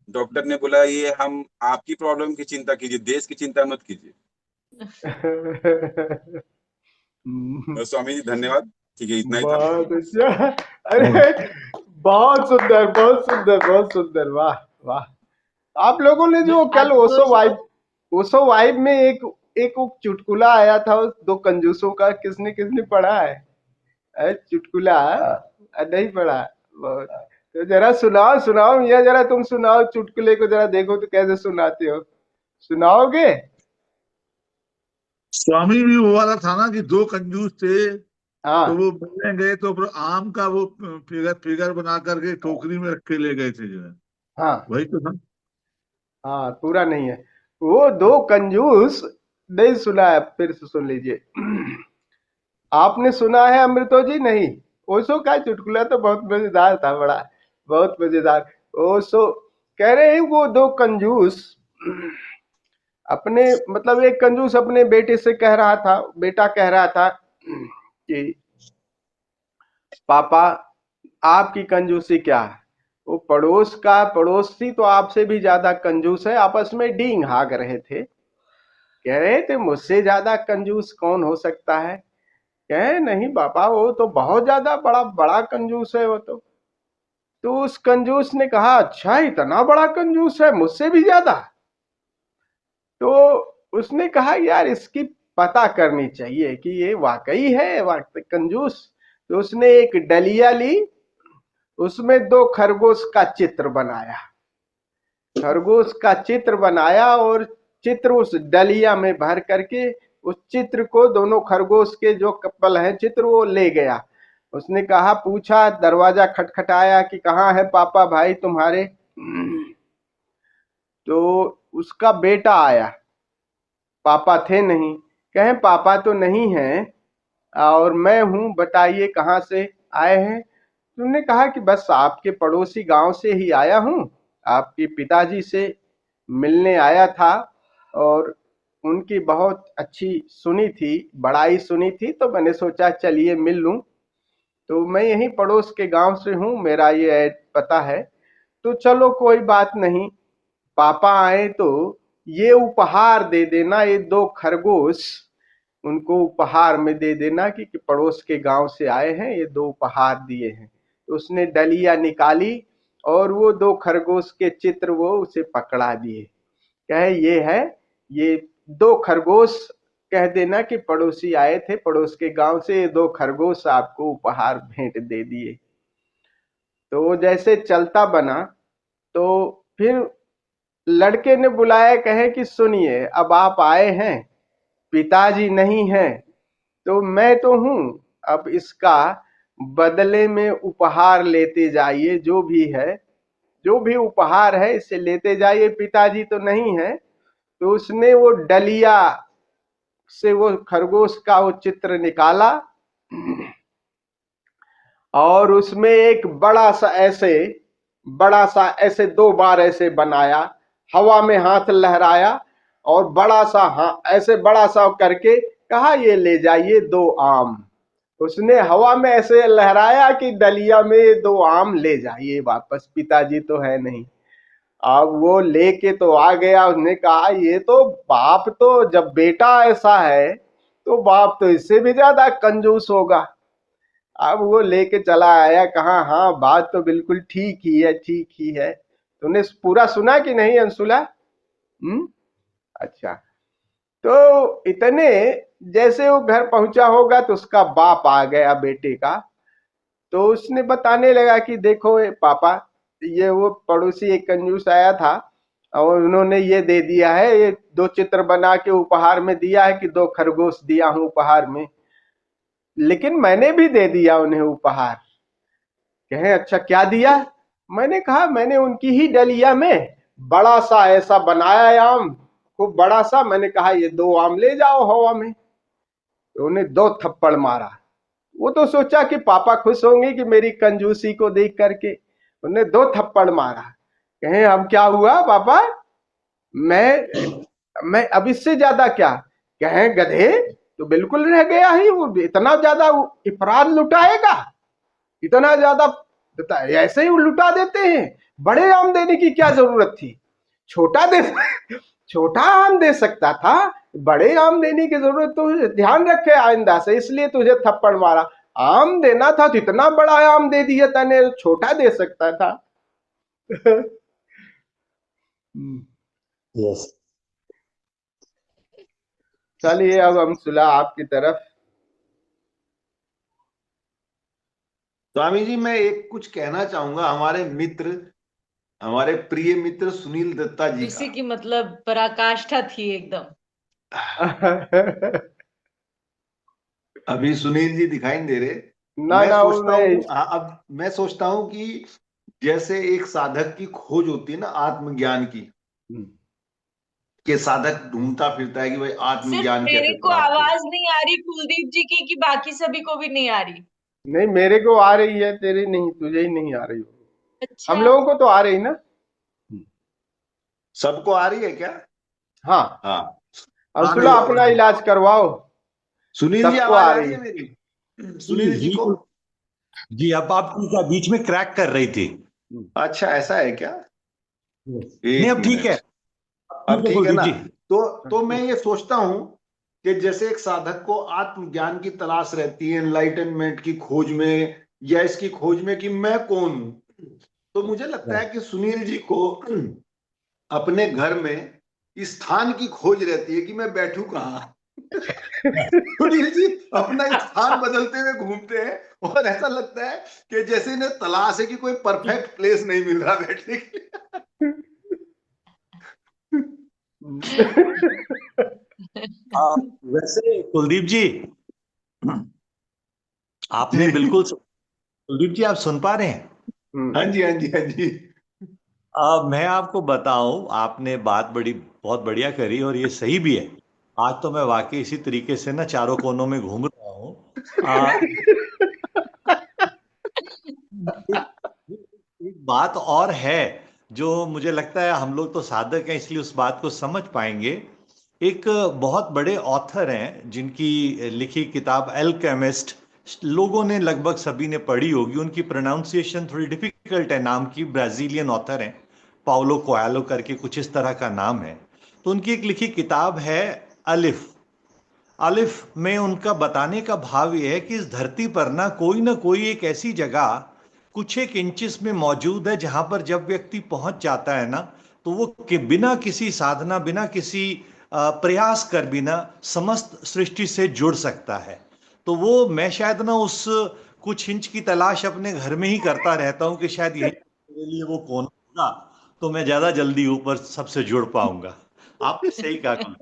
डॉक्टर ने बोला ये हम आपकी प्रॉब्लम की चिंता कीजिए, देश की चिंता मत कीजिए। स्वामी जी धन्यवाद, ठीक है, इतना ही था। बहुत अच्छा। अरे बहुत सुंदर, बहुत सुंदर, बहुत सुंदर, वाह वाह। आप लोगों ने जो कल ओशो वाइब में एक एक वो चुटकुला आया था उस दो कंजूसों का, किसने किसने पढ़ा है? चुटकुला नहीं पढ़ा? बहुत। तो जरा सुनाओ सुनाओ मियाँ, जरा तुम सुनाओ चुटकुले को, जरा देखो तो कैसे सुनाते हो, सुनाओगे? स्वामी भी वो वाला था ना कि दो कंजूस थे, तो हाँ वो मिलने गए, तो फिर आम का वो फिगर फिगर बना करके टोकरी में रख के ले गए थे जो है, हाँ वही तो था। हाँ, पूरा नहीं है। वो दो कंजूस, नहीं सुना है, फिर से सुन लीजिए। आपने सुना है अमृतो जी? नहीं? ओशो का चुटकुला तो बहुत मजेदार था, बड़ा बहुत मजेदार। ओशो कह रहे हैं वो दो कंजूस अपने, मतलब एक कंजूस अपने बेटे से कह रहा था, बेटा कह रहा था कि पापा आपकी कंजूसी क्या है? वो पड़ोस का पड़ोसी तो आपसे भी ज्यादा कंजूस है, आपस में डींग हाँक रहे थे। कह रहे थे मुझसे ज्यादा कंजूस कौन हो सकता है? कहे नहीं पापा, वो तो बहुत ज्यादा बड़ा बड़ा कंजूस है वो तो उस कंजूस ने कहा अच्छा इतना बड़ा कंजूस है, मुझसे भी ज्यादा? तो उसने कहा यार इसकी पता करनी चाहिए कि ये वाकई है वाकई कंजूस। तो उसने एक डलिया ली, उसमें दो खरगोश का चित्र बनाया, खरगोश का चित्र बनाया, और चित्र उस डलिया में भर करके उस चित्र को दोनों खरगोश के जो कपल है चित्र वो ले गया। उसने कहा, पूछा, दरवाजा खटखटाया कि कहाँ है पापा भाई तुम्हारे? तो उसका बेटा आया, पापा थे नहीं। कहे पापा तो नहीं है और मैं हूं, बताइए कहाँ से आए हैं? तुमने कहा कि बस आपके पड़ोसी गांव से ही आया हूं, आपके पिताजी से मिलने आया था और उनकी बहुत अच्छी सुनी थी, बड़ाई सुनी थी, तो मैंने सोचा चलिए मिल लूं। तो मैं यहीं पड़ोस के गांव से हूं, मेरा ये पता है। तो चलो कोई बात नहीं, पापा आए तो ये उपहार दे देना, ये दो खरगोश उनको उपहार में दे देना कि पड़ोस के गांव से आए हैं, ये दो उपहार दिए हैं। तो उसने डलिया निकाली और वो दो खरगोश के चित्र वो उसे पकड़ा दिए। कहे ये है, ये दो खरगोश, कह देना कि पड़ोसी आए थे पड़ोस के गांव से, ये दो खरगोश आपको उपहार भेंट दे दिए। तो वो जैसे चलता बना, तो फिर लड़के ने बुलाया, कहे कि सुनिए, अब आप आए हैं, पिताजी नहीं हैं, तो मैं तो हूं, अब इसका बदले में उपहार लेते जाइए, जो भी है, जो भी उपहार है इसे लेते जाइए, पिताजी तो नहीं है। तो उसने वो डलिया से वो खरगोश का वो चित्र निकाला, और उसमें एक बड़ा सा ऐसे 2 बार ऐसे बनाया, हवा में हाथ लहराया, और बड़ा सा ऐसे बड़ा सा करके कहा, ये ले जाइए 2 आम। उसने हवा में ऐसे लहराया कि डलिया में 2 आम ले जाइए वापस, पिताजी तो है नहीं। अब वो लेके तो आ गया, उसने कहा ये तो बाप, तो जब बेटा ऐसा है तो बाप तो इससे भी ज्यादा कंजूस होगा। अब वो लेके चला आया, कहा हाँ बात तो बिल्कुल ठीक ही है, ठीक ही है। तूने पूरा सुना कि नहीं अंशुला? अच्छा। तो इतने जैसे वो घर पहुंचा होगा तो उसका बाप आ गया बेटे का, तो उसने बताने लगा कि देखो पापा, ये वो पड़ोसी एक कंजूस आया था, और उन्होंने ये दे दिया है, ये 2 चित्र बना के उपहार में दिया है कि 2 खरगोश दिया हूं उपहार में, लेकिन मैंने भी दे दिया उन्हें उपहार। कहे अच्छा क्या दिया? मैंने कहा मैंने उनकी ही डलिया में बड़ा सा ऐसा बनाया आम, खूब बड़ा सा, मैंने कहा ये 2 आम ले जाओ हवा में। तो उन्हें 2 थप्पड़ मारा। वो तो सोचा कि पापा खुश होंगे कि मेरी कंजूसी को देख करके, उन्हें 2 थप्पड़ मारा। कहे अब क्या हुआ पापा? मैं अब इससे ज्यादा क्या? कहे गधे, तो बिल्कुल रह गया ही, वो इतना ज्यादा अपराध लुटाएगा, इतना ज्यादा ऐसे ही वो लुटा देते हैं, बड़े आम देने की क्या जरूरत थी? छोटा दे छोटा आम दे सकता था, बड़े आम देने की जरूरत, तो ध्यान रखे आइंदा से, इसलिए तुझे थप्पड़ मारा। आम देना था तो इतना बड़ा आम दे दिया तने, छोटा दे सकता था। यस, चलिए अब हम सुला आपकी तरफ। स्वामी जी, मैं एक कुछ कहना चाहूंगा हमारे मित्र, हमारे प्रिय मित्र सुनील दत्ता जी इसी का। की मतलब पराकाष्ठा थी एकदम। अभी सुनील जी दिखाई नहीं दे रहे। ना मैं ना, सोचता मैं हूँ, अब मैं सोचता हूँ कि जैसे एक साधक की खोज होती है ना आत्मज्ञान की, कि साधक ढूंढता फिरता है कि भाई सिर्फ आत्मज्ञान मेरे कैसे को प्राप्त हो। आवाज नहीं आ रही कुलदीप जी की, कि बाकी सभी को भी नहीं आ रही? नहीं, मेरे को आ रही है, तेरी नहीं, तुझे ही नहीं आ रही हो। हम अच्छा, लोगों को तो आ रही ना। सबको आ रही है क्या? हाँ, हाँ। अब आ सुला रही अपना है। इलाज करवाओ। सुनील जी सबको आवाज आ आ रही रही है। है मेरी? जी सुनील जी जी को? जी, अब आपकी क्या बीच में क्रैक कर रही थी? अच्छा, ऐसा है क्या? नहीं, एक अब ठीक है, मिनट। ठीक अब है ठीक है कुलदीप ना? जी। तो मैं ये सोचता हूं कि जैसे एक साधक को आत्मज्ञान की तलाश रहती है, एनलाइटनमेंट की खोज में, या इसकी खोज में कि मैं कौन हूं, तो मुझे लगता है कि सुनील जी को अपने घर में स्थान की खोज रहती है कि मैं बैठूं कहाँ। सुनील जी अपना स्थान बदलते हुए घूमते हैं, और ऐसा लगता है कि जैसे इन्हें तलाश है कि कोई परफेक्ट प्लेस नहीं मिल रहा बैठने के लिए। वैसे कुलदीप जी, आपने बिल्कुल कुलदीप जी, आप सुन पा रहे हैं? हाँ जी, हाँ जी, हाँ जी। मैं आपको बताऊं, आपने बात बहुत बढ़िया करी, और ये सही भी है। आज तो मैं वाकई इसी तरीके से ना चारों कोनों में घूम रहा हूँ। एक, एक बात और है जो मुझे लगता है, हम लोग तो साधक हैं इसलिए उस बात को समझ पाएंगे। एक बहुत बड़े ऑथर हैं जिनकी लिखी किताब एल्केमिस्ट लोगों ने लगभग सभी ने पढ़ी होगी, उनकी प्रोनाउंसिएशन थोड़ी डिफिकल्ट है, नाम की, ब्राजीलियन ऑथर हैं, पाउलो कोएलो करके कुछ इस तरह का नाम है। तो उनकी एक लिखी किताब है अलिफ। अलिफ में उनका बताने का भाव यह है कि इस धरती पर ना कोई एक ऐसी जगह कुछ एक इंचेस में मौजूद है जहां पर जब व्यक्ति पहुंच जाता है ना, तो वो बिना किसी साधना, बिना किसी प्रयास कर बिना समस्त सृष्टि से जुड़ सकता है। तो वो, मैं शायद ना उस कुछ इंच की तलाश अपने घर में ही करता रहता हूँ कि शायद यही मेरे लिए वो कौन होगा, तो मैं ज्यादा जल्दी ऊपर सबसे जुड़ पाऊंगा। आपने सही कहा।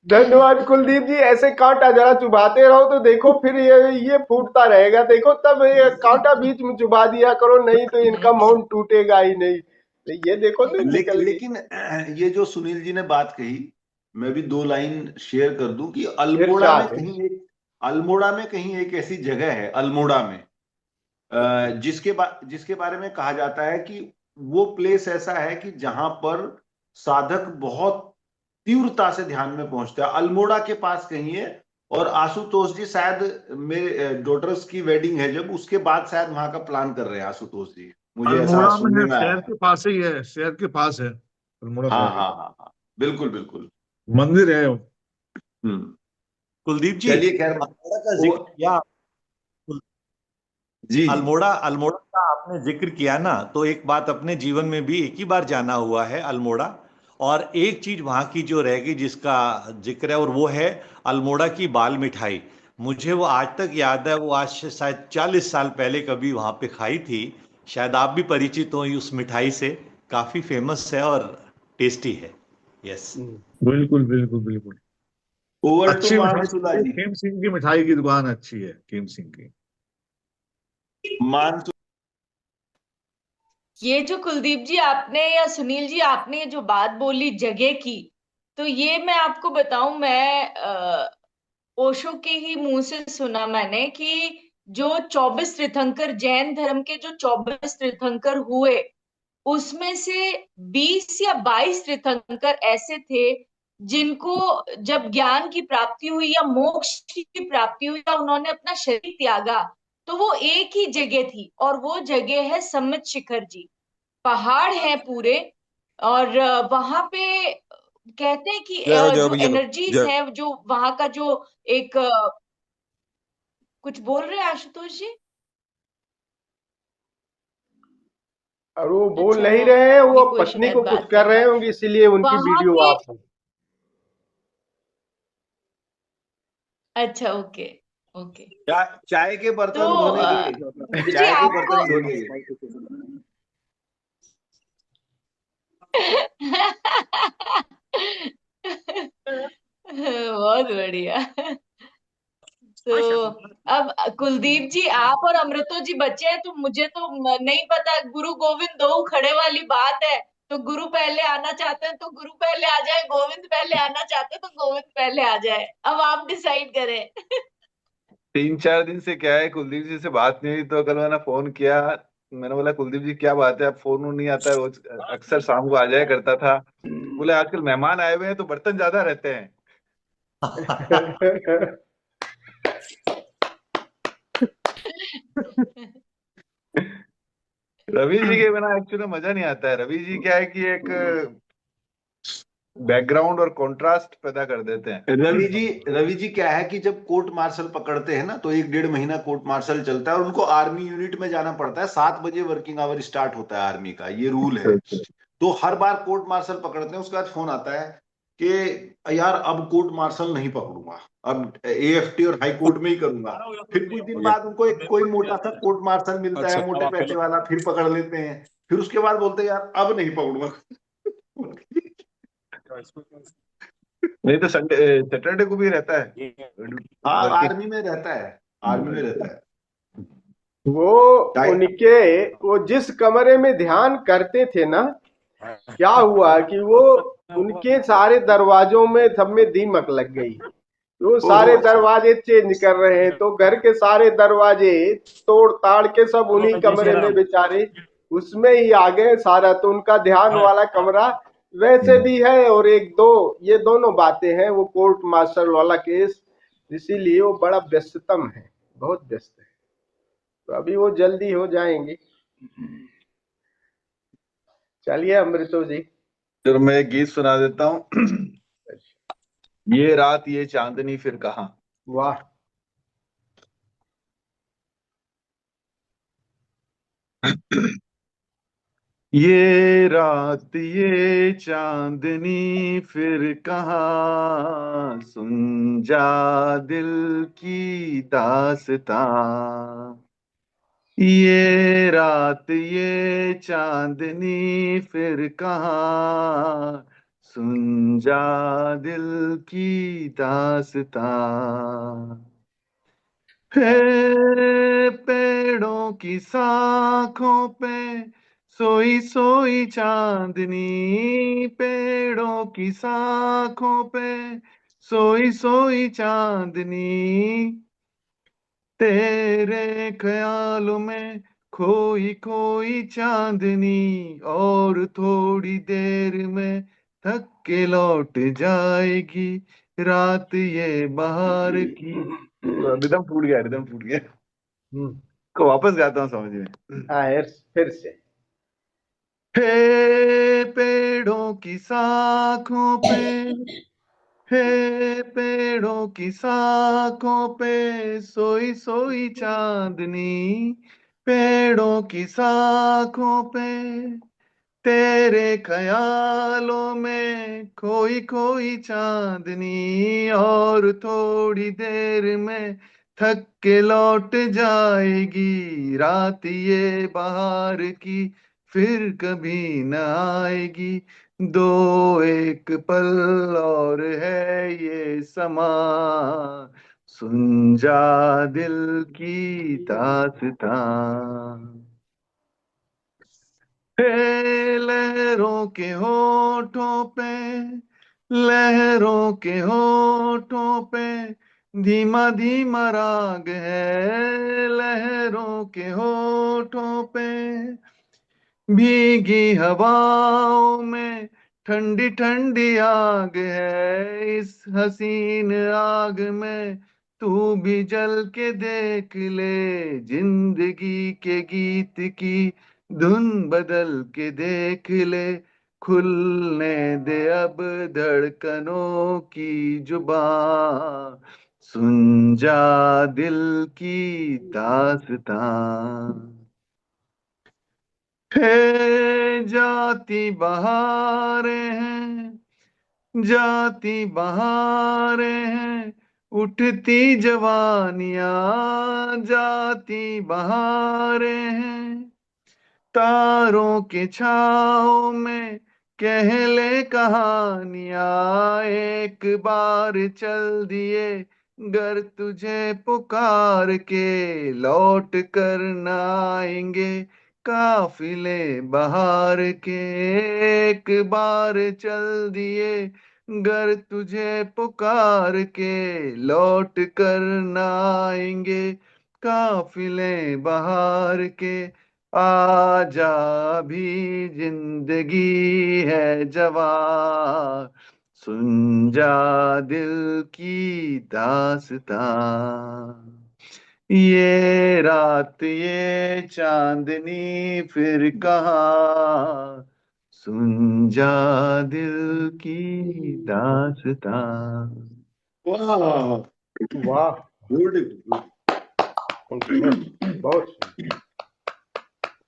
धन्यवाद कुलदीप जी। ऐसे कांटा जरा चुभाते रहो तो देखो फिर ये फूटता रहेगा। देखो तब ये कांटा बीच में चुभा दिया करो, नहीं तो इनका माउंट टूटेगा ही नहीं। तो ये देखो तो निकल गई। लेकिन ये जो सुनील जी ने बात कही, मैं भी दो लाइन शेयर कर दूं कि अल्मोड़ा में इरशाद है। कहीं एक ऐसी जगह है अल्मोड़ा में, जिसके बारे में कहा जाता है कि वो प्लेस ऐसा है कि जहां पर साधक बहुत तीव्रता से ध्यान में पहुंचता है। अल्मोड़ा के पास कहीं है। और आशुतोष जी शायद मेरे डॉटर्स की वेडिंग है, जब उसके बाद शायद वहां का प्लान कर रहे हैं आशुतोष जी, मुझे ऐसा अल्मोड़ा में सुनने है, में आया शहर है। के पास ही है, शहर के पास है अल्मोड़ा हाँ शहर के हाँ पास। हाँ हाँ, बिल्कुल बिल्कुल। मंदिर है वो। हम्म। कुलदीप जी, चलिए खैर, अल्मोड़ा का वो जिक्र किया। जी जी। अल्मोड़ा अल्मोड़ा का आपने जिक्र किया ना, तो एक बात अपने जीवन में भी एक ही बार जाना हुआ है अल्मोड़ा। और एक चीज वहां की जो रह गई जिसका जिक्र है, और वो है अल्मोड़ा की बाल मिठाई। मुझे वो आज तक याद है, वो आज से शायद 40 साल पहले कभी वहां पे खाई थी। शायद आप भी परिचित हो उस मिठाई से। काफी फेमस है और टेस्टी है। यस। बिल्कुल बिल्कुल बिल्कुल। ओवर टू अच्छी मानसुला मिठाई, जी। खेम सिंह की मिठाई की दुकान अच्छी है, खेम सिंह की। मानसु ये जो कुलदीप जी आपने या सुनील जी आपने ये जो बात बोली जगह की, तो ये मैं आपको बताऊं, मैं ओशो के ही मुंह से सुना मैंने कि जो 24 तीर्थंकर, जैन धर्म के जो 24 तीर्थंकर हुए, उसमें से 20 या 22 तीर्थंकर ऐसे थे जिनको जब ज्ञान की प्राप्ति हुई या मोक्ष की प्राप्ति हुई या उन्होंने अपना शरीर त्यागा, तो वो एक ही जगह थी, और वो जगह है सम्मित शिखर जी। पहाड़ है पूरे, और वहां पे कहते हैं कि जय हो जय हो जो भैया को एनर्जीज जय। है, जो वहां का जो एक कुछ बोल रहे हैं आशुतोष जी? और वो बोल अच्छा, नहीं वो रहे हैं, वो भी कोई पत्नी शायद को कुछ बात कर कर रहे रहा है होंगे, इसीलिए उनकी वहां वीडियो पे। ऑफ है। अच्छा, ओके ओके। चाय के तो बर्तन धोने गए, जी चाय के आपको बर्तन धोने गए। बहुत बढ़िया। तो अब कुलदीप जी आप और अमृतो जी बचे हैं, तो मुझे तो नहीं पता, गुरु गोविंद दो खड़े वाली बात है। तो गुरु पहले आना चाहते हैं तो गुरु पहले आ जाए, गोविंद पहले आना चाहते हैं तो गोविंद पहले आ जाए। अब आप डिसाइड करें। 3-4 दिन से क्या है, कुलदीप जी से बात नहीं हुई, तो कल मैंने फोन किया। मैंने बोला कुलदीप जी क्या बात है, अब फोन वोन नहीं आता है रोज, अक्सर शाम को आ जाया करता था। बोले आजकल मेहमान आए हुए हैं तो बर्तन ज्यादा रहते हैं। रवि जी के बिना एक्चुअली मजा नहीं आता है। रवि जी क्या है कि एक बैकग्राउंड और कंट्रास्ट पैदा कर देते हैं। रवि जी क्या है कि जब कोर्ट मार्शल पकड़ते हैं ना, तो 1-1.5 महीना कोर्ट मार्शल चलता है और उनको आर्मी यूनिट में जाना पड़ता है। 7 बजे वर्किंग आवर स्टार्ट होता है आर्मी का, ये रूल है। तो हर बार कोर्ट मार्शल पकड़ते हैं, उसके बाद फोन आता है कि यार अब कोर्ट मार्शल नहीं पकड़ूंगा, अब एएफटी और हाई कोर्ट में ही करूंगा। फिर कुछ दिन बाद उनको एक कोई मोटा सा कोर्ट मार्शल मिलता अच्छा है, मोटे अब पैसे वाला, फिर पकड़ लेते हैं। फिर उसके बाद बोलते हैं यार अब नहीं पकड़ूंगा। नहीं तो संडे सैटरडे को भी रहता है हाँ, वर्किंग। आर्मी में रहता है, आर्मी में रहता है। वो चाहे उनके वो जिस कमरे में ध्यान करते थे ना, क्या हुआ कि वो उनके सारे दरवाजों में सब में दीमक लग गई। वो ओहो, सारे अच्छा। दरवाजे चेंज कर रहे हैं, तो घर के सारे दरवाजे तोड़ ताड़ के सब उन्हीं कमरे में बेचारे उसमें ही आ गए सारा। तो उनका ध्यान वाला कमरा वैसे भी है, और एक दो ये दोनों बातें हैं, वो कोर्ट मार्शल वाला केस, इसीलिए वो बड़ा व्यस्ततम है, बहुत व्यस्त है। तो अभी वो जल्दी हो जाएंगे। चलिए अमृतो जी। चलो मैं एक गीत सुना देता हूँ। ये रात ये चांदनी फिर कहाँ। वाह। ये रात ये चांदनी फिर कहाँ, सुन जा दिल की दास्तां। ये रात ये चांदनी फिर कहाँ, सुन जा दिल की दास्तां। है पेड़ों की शाखों पे सोई सोई चांदनी, पेड़ों की शाखों पे सोई सोई चांदनी, तेरे ख्यालों में खोई खोई चांदनी, और थोड़ी देर में थक के लौट जाएगी रात ये बहार की। रिदम फूट गया, रिदम फूट गया। को वापस गाता हूँ समझ में। फिर से। हे पेड़ों की शाखों पे, हे पेड़ों की शाखों पे सोई सोई चांदनी, पेड़ों की शाखों पे तेरे ख्यालों में खोई खोई चांदनी, और थोड़ी देर में थक के लौट जाएगी रात ये बहार की, फिर कभी न आएगी। दो एक पल और है ये समा, सुन जा दिल की दास्तां। हे लहरों के होठों पे, लहरों के होठों पे धीमा धीमा राग है, लहरों के होठों पे भीगी हवाओं में ठंडी ठंडी आग है, इस हसीन आग में तू भी जल के देख ले, जिंदगी के गीत की धुन बदल के देख ले, खुलने दे अब धड़कनों की जुबां, सुन जा दिल की दास्तां। हे जाती बहारें हैं, जाती बहारें हैं, उठती जवानियां, जाती बहारें हैं, तारों के छाँव में कह ले कहानियां, एक बार चल दिए गर तुझे पुकार के, लौट कर न आएंगे काफिले बहार के, एक बार चल दिए गर तुझे पुकार के, लौट कर न आएंगे काफिले बहार के। आजा भी जिंदगी है जवां, सुन जा दिल की दास्तां। ये रात ये चांदनी फिर कहाँ, सुन जा दिल की दास्तां। वाह, वाह, ब्यूटीफुल। बहुत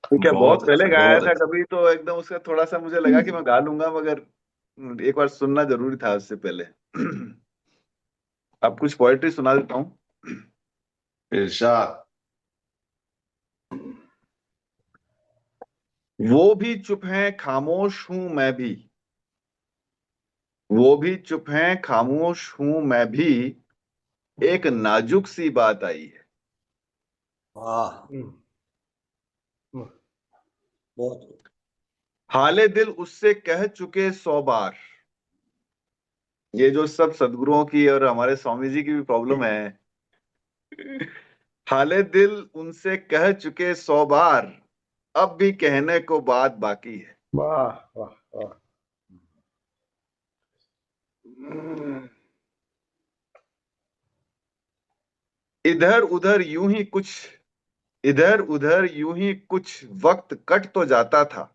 ठीक है, बहुत बहुत पहले अच्छा, गाया बहुत था अच्छा। कभी, तो एकदम उसका थोड़ा सा मुझे लगा कि मैं गा लूंगा, मगर एक बार सुनना जरूरी था उससे पहले। अब कुछ पोएट्री सुना देता हूँ। इरशाद। वो भी चुप है खामोश हूं मैं भी, वो भी चुप है खामोश हूं मैं भी, एक नाजुक सी बात आई है। वाह, बहुत। हाले दिल उससे कह चुके 100 बार। ये जो सब सदगुरुओं की और हमारे स्वामी जी की भी प्रॉब्लम है। हाले दिल उनसे कह चुके 100 बार, अब भी कहने को बात बाकी है। वाह वाह वाह। इधर उधर यूं ही कुछ, इधर उधर यूं ही कुछ वक्त कट तो जाता था,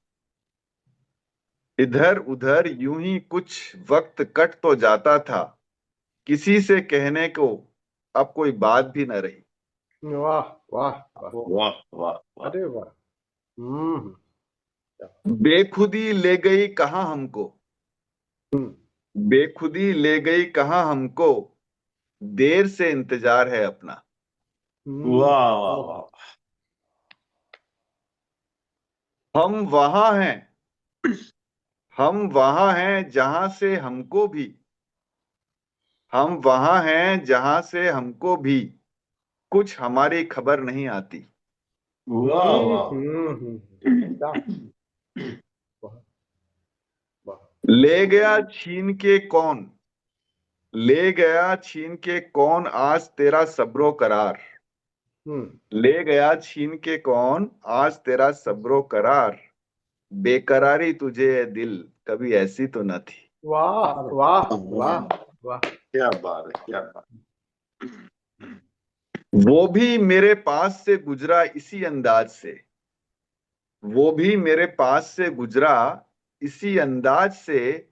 इधर उधर यूं ही कुछ वक्त कट तो जाता था, किसी से कहने को अब कोई बात भी न रही। वाह वाह वाह। वाह वाह वाह। अरे वाह। हम्म बेखुदी ले गई कहाँ हमको, हम्म, बेखुदी ले गई कहाँ हमको, देर से इंतजार है अपना। वाह वाह वाह। हम वहां हैं, हम वहां हैं जहां से हमको भी, हम वहां हैं जहां से हमको भी कुछ हमारी खबर नहीं आती। वाह वाह। क्या बहुत बहुत। ले गया छीन के कौन, ले गया छीन के कौन आज तेरा सब्रो करार, ले गया छीन के कौन आज तेरा सब्रो करार, बेकरारी तुझे ये दिल कभी ऐसी तो न थी। वाह वाह वाह वाह। क्या बात है, क्या बात। वो भी मेरे पास से गुजरा इसी अंदाज से, वो भी मेरे पास से गुजरा इसी अंदाज से,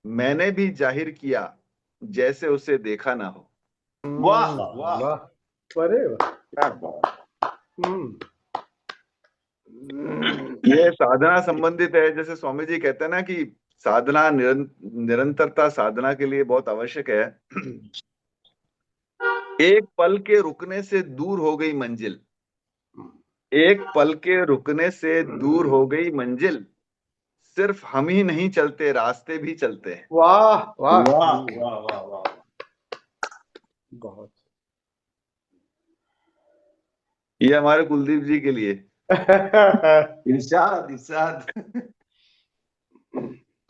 मैंने भी जाहिर किया जैसे उसे देखा ना हो। वाह वाह, वाह अरे वाह। क्या बात। ये साधना संबंधित है, जैसे स्वामी जी कहते हैं ना कि साधना निरंतरता साधना के लिए बहुत आवश्यक है। एक पल के रुकने से दूर हो गई मंजिल, एक पल के रुकने से दूर हो गई मंजिल, सिर्फ हम ही नहीं चलते रास्ते भी चलते हैं। वाह वाह वाह वाह वाह वाह। बहुत। ये हमारे कुलदीप जी के लिए। इरशाद इरशाद।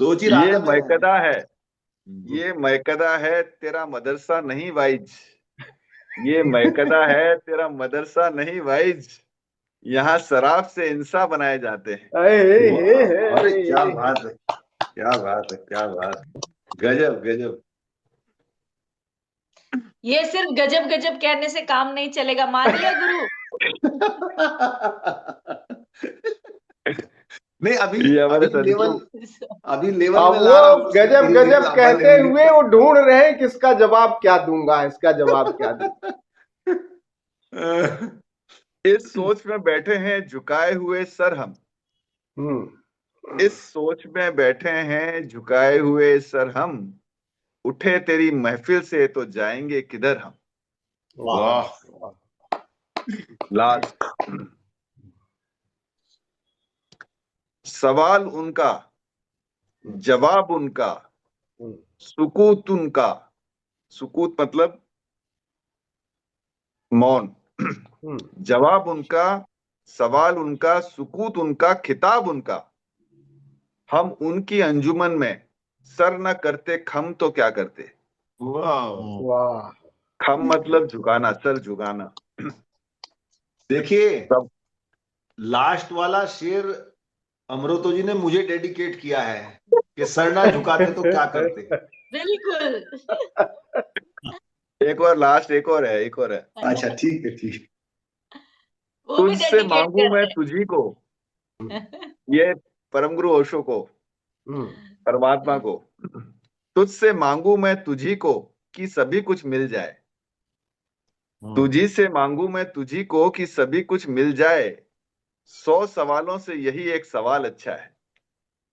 सोच ही ये रहा था मैं। मैकदा है, ये मैकदा है तेरा मदरसा नहीं वाइज, ये मैकदा है तेरा मदरसा नहीं वाइज, यहाँ शराब से इंसान बनाए जाते हैं। अरे क्या बात है, क्या बात है, क्या बात है। गजब गजब। ये सिर्फ गजब गजब कहने से काम नहीं चलेगा, मान लिया गुरु। नहीं, अभी ये हमारे अभी सदगुरु। लेवल, अभी लेवल अब में ला रहा वो हूँ। गजब धीरे धीरे गजब लाभा कहते लेंगे। हुए वो ढूंढ रहे हैं किसका जवाब क्या दूंगा, इसका जवाब क्या दूंगा। इस सोच में बैठे हैं झुकाए हुए सर हम, इस सोच में बैठे हैं झुकाए हुए सर हम, उठे तेरी महफिल से तो जाएंगे किधर हम। वाह। लास्ट सवाल उनका, जवाब उनका, सुकूत उनका, सुकूत मतलब मौन, जवाब उनका, सवाल उनका, सुकूत उनका, खिताब उनका, हम उनकी अंजुमन में सर न करते खम तो क्या करते। वाह वाह। खम मतलब झुकाना, सर झुकाना। देखिए, तब लास्ट वाला शेर अमृतो जी ने मुझे डेडिकेट किया है कि सर ना झुकाते तो क्या करते। बिल्कुल। एक और लास्ट, एक और है, एक और है। अच्छा ठीक है, ठीक। वो भी तुझसे डेडिकेट मांगू कर मैं रहे तुझी को, ये परम गुरु ओशो को, परमात्मा को, तुझसे मांगू मैं तुझी को कि सभी कुछ मिल जाए, तुझी से मांगू मैं तुझी को कि सभी कुछ मिल जाए, 100 सवालों से यही एक सवाल अच्छा है।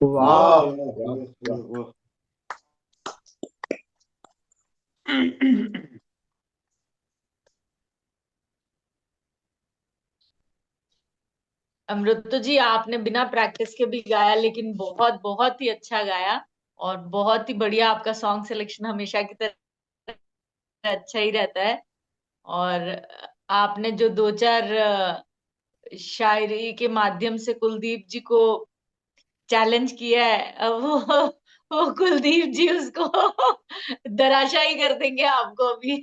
वाह। अमृतो जी, आपने बिना प्रैक्टिस के भी गाया, लेकिन बहुत बहुत ही अच्छा गाया, और बहुत ही बढ़िया। आपका सॉन्ग सिलेक्शन हमेशा की तरह अच्छा ही रहता है। और आपने जो दो चार शायरी के माध्यम से कुलदीप जी को चैलेंज किया है, अब वो कुलदीप जी उसको धराशायी कर देंगे आपको अभी।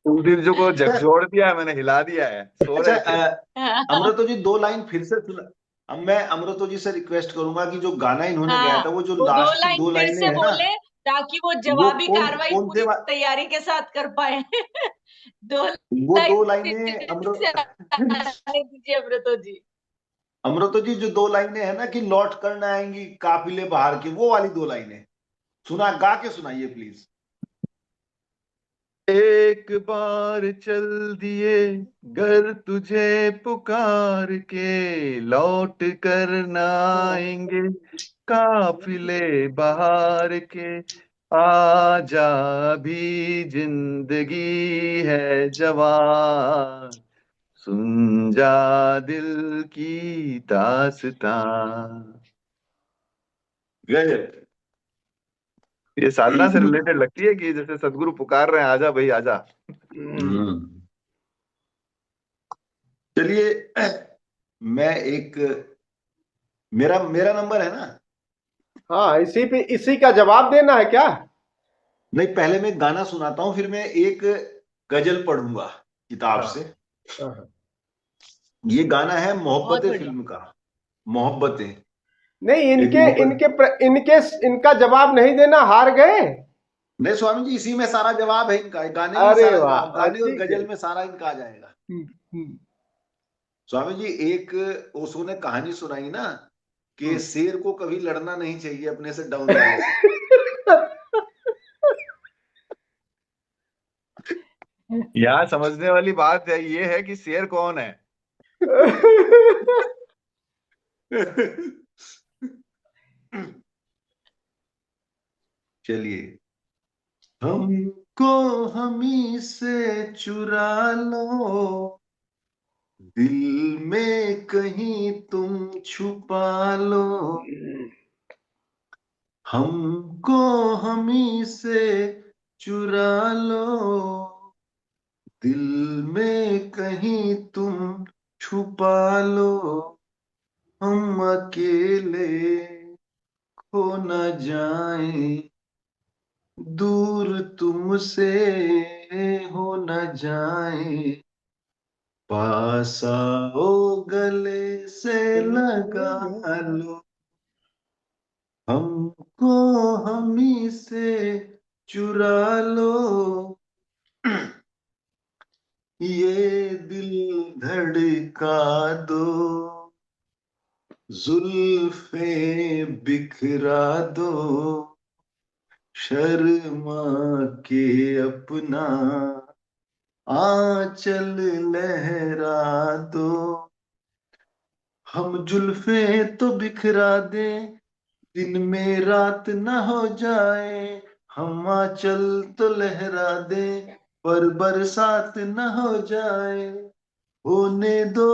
कुलदीप जी को झकझोर दिया है मैंने, हिला दिया है, सो अच्छा, रहे थे। अमृतो जी 2 लाइन फिर से सुना। अब मैं अमृतो जी से रिक्वेस्ट करूंगा कि जो गाना इन्होंने हाँ, गाया था, वो जो वो 2 लास्ट की लाइन 2 फिर लाइनें से है ना, बोले, ताकि वो वो जवाबी कौन कार्रवाई कौन पूरी से तैयारी के साथ कर पाए। 2 वो 2 लाइन लाइनें फिर से आने दीजिए अमृतो जी। अमृतो जी जो 2 लाइनें है ना कि लौट कर न आएंगी काफिले बाहर के, वो वाली 2 लाइनें सुना, गा के सुनाइए प्लीज। एक बार चल दिए घर तुझे पुकार के, लौट कर न आएंगे काफिले बहार के। आजा भी जिंदगी है जवान, सुन जा दिल की दास्तां। गजब। ये साधना से रिलेटेड लगती है कि जैसे सदगुरु पुकार रहे हैं, आजा भाई आजा। चलिए, मैं एक, मेरा मेरा नंबर है ना? हाँ, इसी का जवाब देना है क्या? नहीं, पहले मैं गाना सुनाता हूं, फिर मैं एक गजल पढ़ूंगा किताब हाँ, से। हाँ। ये गाना है बहुत मोहब्बतें बढ़िया। फिल्म का, मोहब्बतें। नहीं, एक इनके मोहब्बत, इनके इनके इनका जवाब नहीं देना, हार गए। नहीं स्वामी जी, इसी में सारा जवाब है इनका, गाने में ही अरे सारा वाह, जवाब, गाने और ठीक है। गजल में सारा इनका आ जाएगा। हम्म। स्वामी जी, एक ओशो ने कहानी सुनाई ना कि हम्म। शेर को कभी लड़ना नहीं चाहिए अपने से डाउन वाले से। यहाँ समझने वाली बात है ये है कि शेर कौन है। चलिए, हमको हमी से चुरा लो, दिल में कहीं तुम छुपा लो। हमको हमी से चुरा लो, दिल में कहीं तुम छुपा लो। हम अकेले खो न जाएं, दूर तुमसे हो न जाएं। पास आओ गले से लगा लो, हमको हमी से चुरा लो। ये दिल धड़का दो, जुल्फे बिखरा दो, शर्मा के अपना आंचल लहरा दो। हम जुल्फे तो बिखरा दे, दिन में रात न हो जाए। हम आंचल तो लहरा दे, पर बरसात न हो जाए। होने दो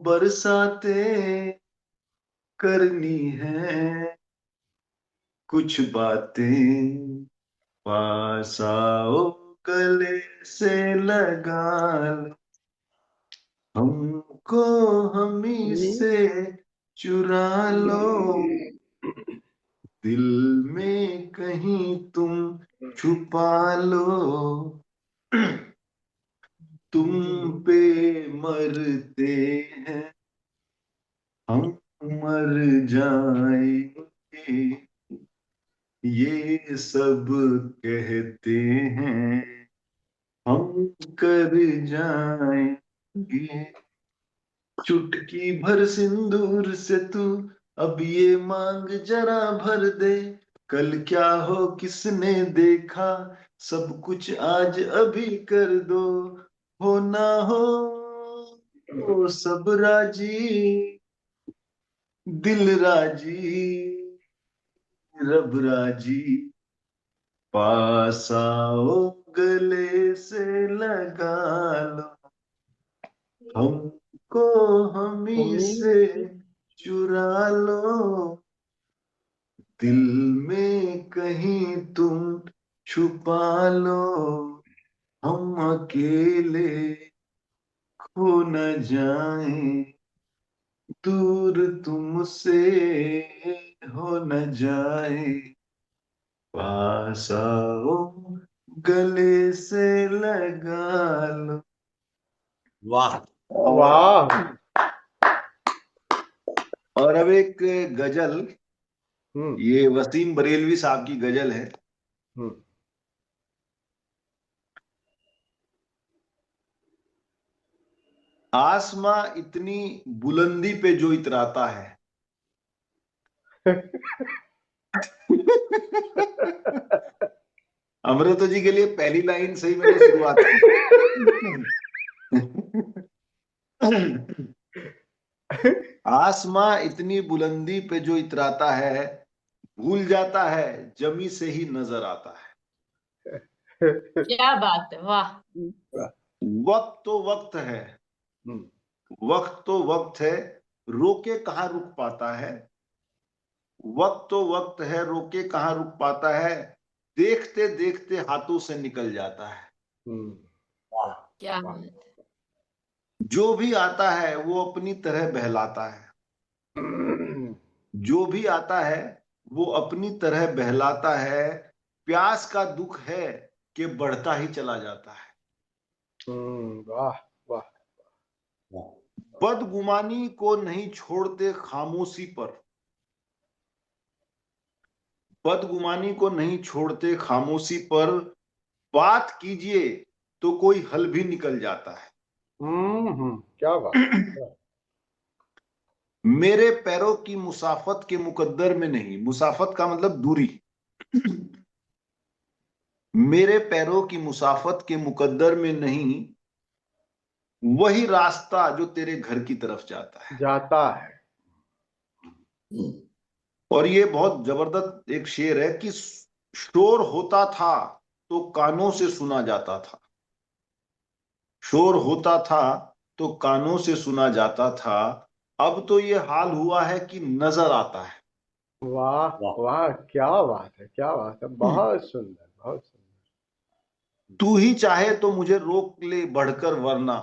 बरसातें, करनी है कुछ बातें। पास आओ गले से लगा लो, हमको हमी से चुरा लो। दिल में कहीं तुम छुपा लो, तुम पे मरते हैं हम, मर जाएंगे ये सब कहते हैं, हम कर जाएंगे। चुटकी भर सिंदूर से तू अब ये मांग जरा भर दे। कल क्या हो किसने देखा, सब कुछ आज अभी कर दो। हो ना हो ओ सब राजी, दिल राजी, रब राजी। पास आओ गले से लगा लो, हमको हमी से चुरा लो। दिल में कहीं तुम छुपा लो, हम अकेले खो न जाएं, दूर तुमसे हो न जाए। पास आओ गले से लगा लो। वाह। वाह। और अब एक गजल, हम्म। ये वसीम बरेलवी साहब की गजल है। हम्म। आसमां इतनी बुलंदी पे जो इतराता है, अमृतो जी के लिए पहली लाइन से ही मैंने शुरुआत की। आसमां इतनी बुलंदी पे जो इतराता है, भूल जाता है जमी से ही नजर आता है। क्या बात है, वाह। वक्त तो वक्त है, वक्त तो वक्त है, रोके कहाँ रुक पाता है। वक्त तो वक्त है, रोके कहाँ रुक पाता है, देखते देखते हाथों से निकल जाता है। क्या बात है। जो भी आता है वो अपनी तरह बहलाता है, जो भी आता है वो अपनी तरह बहलाता है, प्यास का दुख है कि बढ़ता ही चला जाता है। वाह वाह। बदगुमानी को नहीं छोड़ते खामोशी पर, बदगुमानी को नहीं छोड़ते खामोशी पर, बात कीजिए तो कोई हल भी निकल जाता है। क्या बात। मेरे पैरों की मुसाफत के मुकद्दर में नहीं, मुसाफत का मतलब दूरी, मेरे पैरों की मुसाफत के मुकद्दर में नहीं, वही रास्ता जो तेरे घर की तरफ जाता है। और ये बहुत जबरदस्त एक शेर है कि शोर होता था तो कानों से सुना जाता था, शोर होता था तो कानों से सुना जाता था, अब तो ये हाल हुआ है कि नजर आता है। वाह वाह, क्या बात है, क्या बात है, बहुत सुंदर, बहुत सुंदर। तू ही चाहे तो मुझे रोक ले बढ़कर वरना,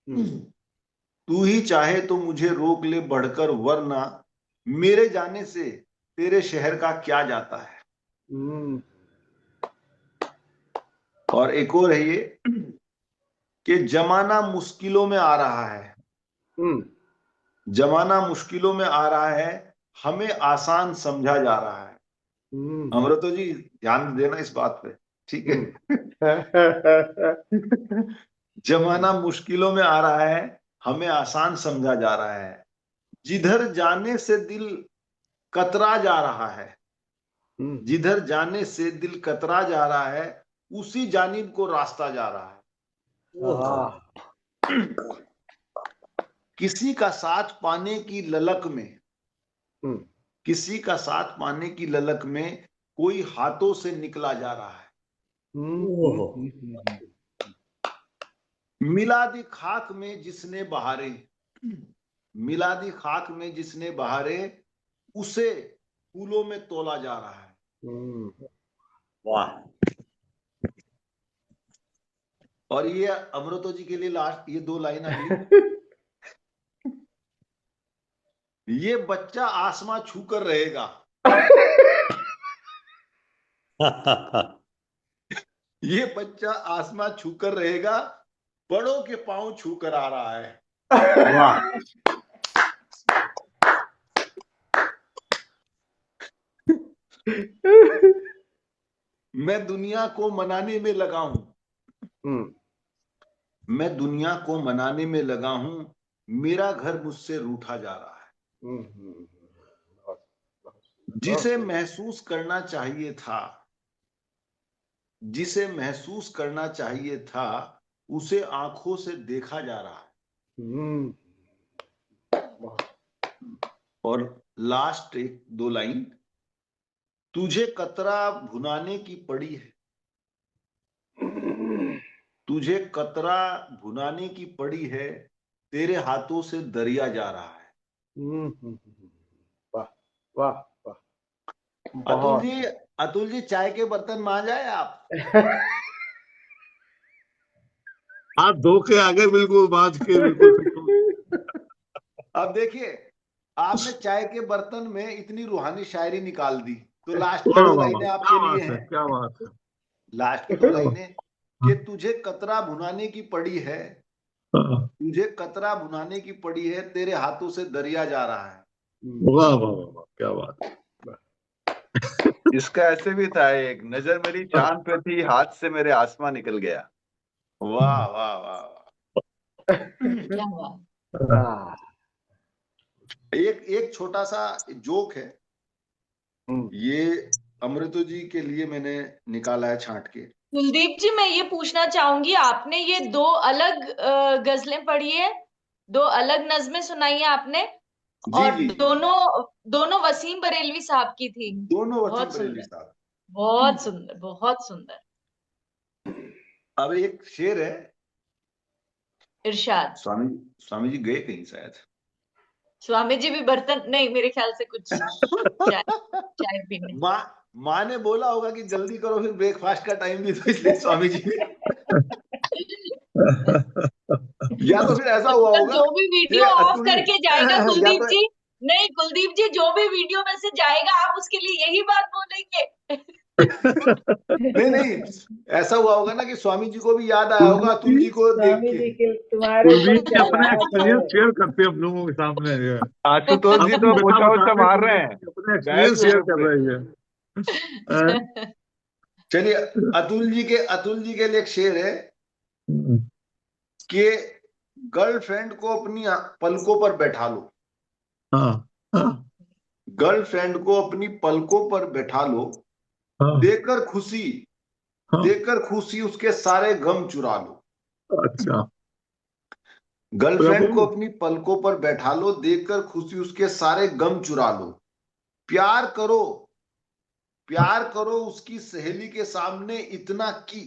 तू ही चाहे तो मुझे रोक ले बढ़कर वरना, मेरे जाने से तेरे शहर का क्या जाता है। और एक और है ये कि जमाना मुश्किलों में आ रहा है, जमाना मुश्किलों में आ रहा है, हमें आसान समझा जा रहा है। अमृतो जी ध्यान देना इस बात पे, ठीक है। जमाना मुश्किलों में आ रहा है, हमें आसान समझा जा रहा है, जिधर जाने से दिल कतरा जा रहा है, जिधर जाने से दिल कतरा जा रहा है, उसी जानिब को रास्ता जा रहा है। किसी का साथ पाने की ललक में, किसी का साथ पाने की ललक में, कोई हाथों से निकला जा रहा है। मिला दी खाक में जिसने बहारे, मिला दी खाक में जिसने बहारे, उसे फूलों में तोला जा रहा है। वाह। और ये अमृतो जी के लिए लास्ट ये 2 लाइन अगली। ये बच्चा आसमां छूकर रहेगा, ये बच्चा आसमां छूकर रहेगा, बड़ों के पांव छूकर आ रहा है। वाह। मैं दुनिया को मनाने में लगा हूं, मैं दुनिया को मनाने में लगा हूं, मेरा घर मुझसे रूठा जा रहा है। जिसे महसूस करना चाहिए था, जिसे महसूस करना चाहिए था, उसे आंखों से देखा जा रहा है। और लास्ट 1-2 लाइन, तुझे कतरा भुनाने की पड़ी है, तुझे कतरा भुनाने की पड़ी है, तेरे हाथों से दरिया जा रहा है। वाह वाह वाह। अतुल जी चाय के बर्तन मांज आए आप? हाथ धो के आगे बिल्कुल बाज के बिल्कुल। अब देखिए आपने चाय के बर्तन में इतनी रूहानी शायरी निकाल दी, तो लास्ट की वाह 2 वाह लाइनें वाह, आपके क्या लिए बात है, हैं। क्या बात है। लास्ट की 2 लाइनें कि तुझे कतरा भुनाने की पड़ी है, तुझे कतरा भुनाने की पड़ी है, तेरे हाथों से दरिया जा रहा है। वाह वाह वाह वाह, क्या बात है। इसका ऐसे भी था, एक नजर मेरी चांद पे थी, हाथ से मेरे आसमां निकल गया। वाह वाह वाह। क्या बात। एक छोटा सा जोक है, ये अमृतो जी के लिए मैंने निकाला है छांट के। कुलदीप जी, मैं ये पूछना चाहूंगी, आपने ये दो अलग गजलें पढ़ी है, दो अलग नज़में सुनाई है आपने, जी और जी, दोनों वसीम बरेलवी साहब की थी। दोनों वसीम बहुत बरेलवी सुंदर, साहब। बहुत सुंदर, बहुत सुंदर। अब एक शेर है, इरशाद। स्वामी जी गए कहीं शायद। स्वामी जी भी बर्तन नहीं, मेरे ख्याल से कुछ चाय चाय पीने। माँ ने बोला होगा कि जल्दी करो, फिर ब्रेकफास्ट का टाइम भी, तो इसलिए स्वामी जी या तो फिर ऐसा हुआ तो होगा जो भी कि वीडियो ऑफ अतुल करके जाएगा या कुलदीप तो जी, नहीं कुलदीप जी, जो भी वीडियो में से जाएगा आप उसके लिए यही बात बोलेंगे। नहीं नहीं, ऐसा हुआ होगा ना कि स्वामी जी को भी याद आया होगा अतुल जी को देख स्वामी के। जी के तुम्हारे कुलदीप जी क्या अपने बात एक्सपीरियंस है। शेयर करते हैं हम लोगों के सामने जो है। आशुतोष जी अब तो बेटा पोछा बता वोछा रहे मार रहे कुलदीप हैं, जी अपने बैठ एक्सपीरियंस गए शेयर उन्होंने कर पूरे। रहे हैं। चलिए, अतुल जी के लिए एक शेर है कि गर्लफ्रेंड को अपनी पलकों पर बैठा लो, हाँ हाँ गर्लफ्रेंड को अपनी पलकों पर बैठा लो, हाँ देकर खुशी, हाँ। देकर खुशी उसके सारे गम चुरा लो। अच्छा गर्लफ्रेंड प्रभु। को अपनी पलकों पर बैठा लो, देकर खुशी उसके सारे गम चुरा लो। प्यार करो, प्यार करो उसकी सहेली के सामने इतना की,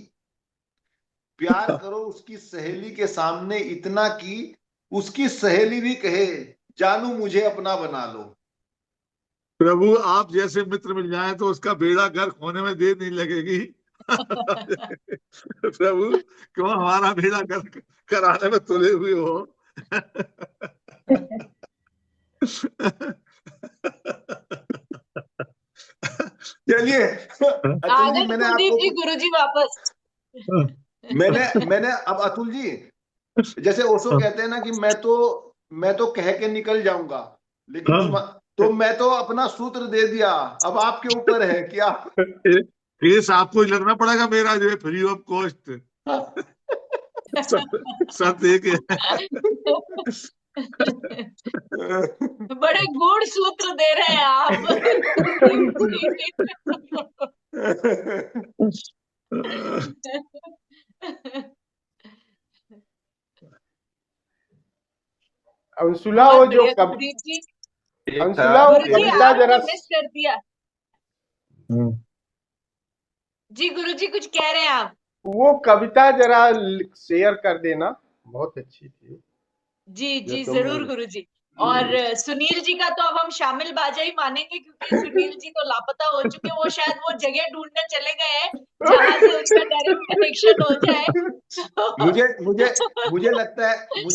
प्यार करो उसकी सहेली के सामने इतना की, उसकी सहेली भी कहे जानू मुझे अपना बना लो। प्रभु आप जैसे मित्र मिल जाए तो उसका बेड़ा गर्क होने में देर नहीं लगेगी। प्रभु क्यों हमारा बेड़ा गर्क कराने में तुले हुए हो। चलिए अतुल जी, आगे मैंने कुलदीप आपको जी, गुरुजी वापस। मैंने अब अतुल जी, जैसे ओशो कहते हैं ना कि मैं तो कह के निकल जाऊंगा, लेकिन तो मैं तो अपना सूत्र दे दिया, अब आपके ऊपर है कि आप केस आपको ही लड़ना पड़ेगा, मेरा जो है फ्री ऑफ कॉस्ट। सब एक है। बड़े गूढ़ सूत्र दे रहे हैं आप कुलदीप जी। अंशुला वो बहुत जो बढ़िया कुलदीप जी। एक था अंशुला वो गुरुजी कविता जरा, आपने मिस कर दिया। जी गुरुजी कुछ कह रहे हैं आप? वो कविता जरा शेयर कर देना, बहुत अच्छी थी। जी जी ये तो जरूर मैं गुरुजी। और सुनील जी का तो अब हम शामिल बाजा ही मानेंगे, क्योंकि सुनील जी तो लापता हो चुके हैं। वो शायद वो जगह ढूंढने चले गए हैं जहां से उनका डायरेक्ट कनेक्शन हो जाए। मुझे मुझे मुझे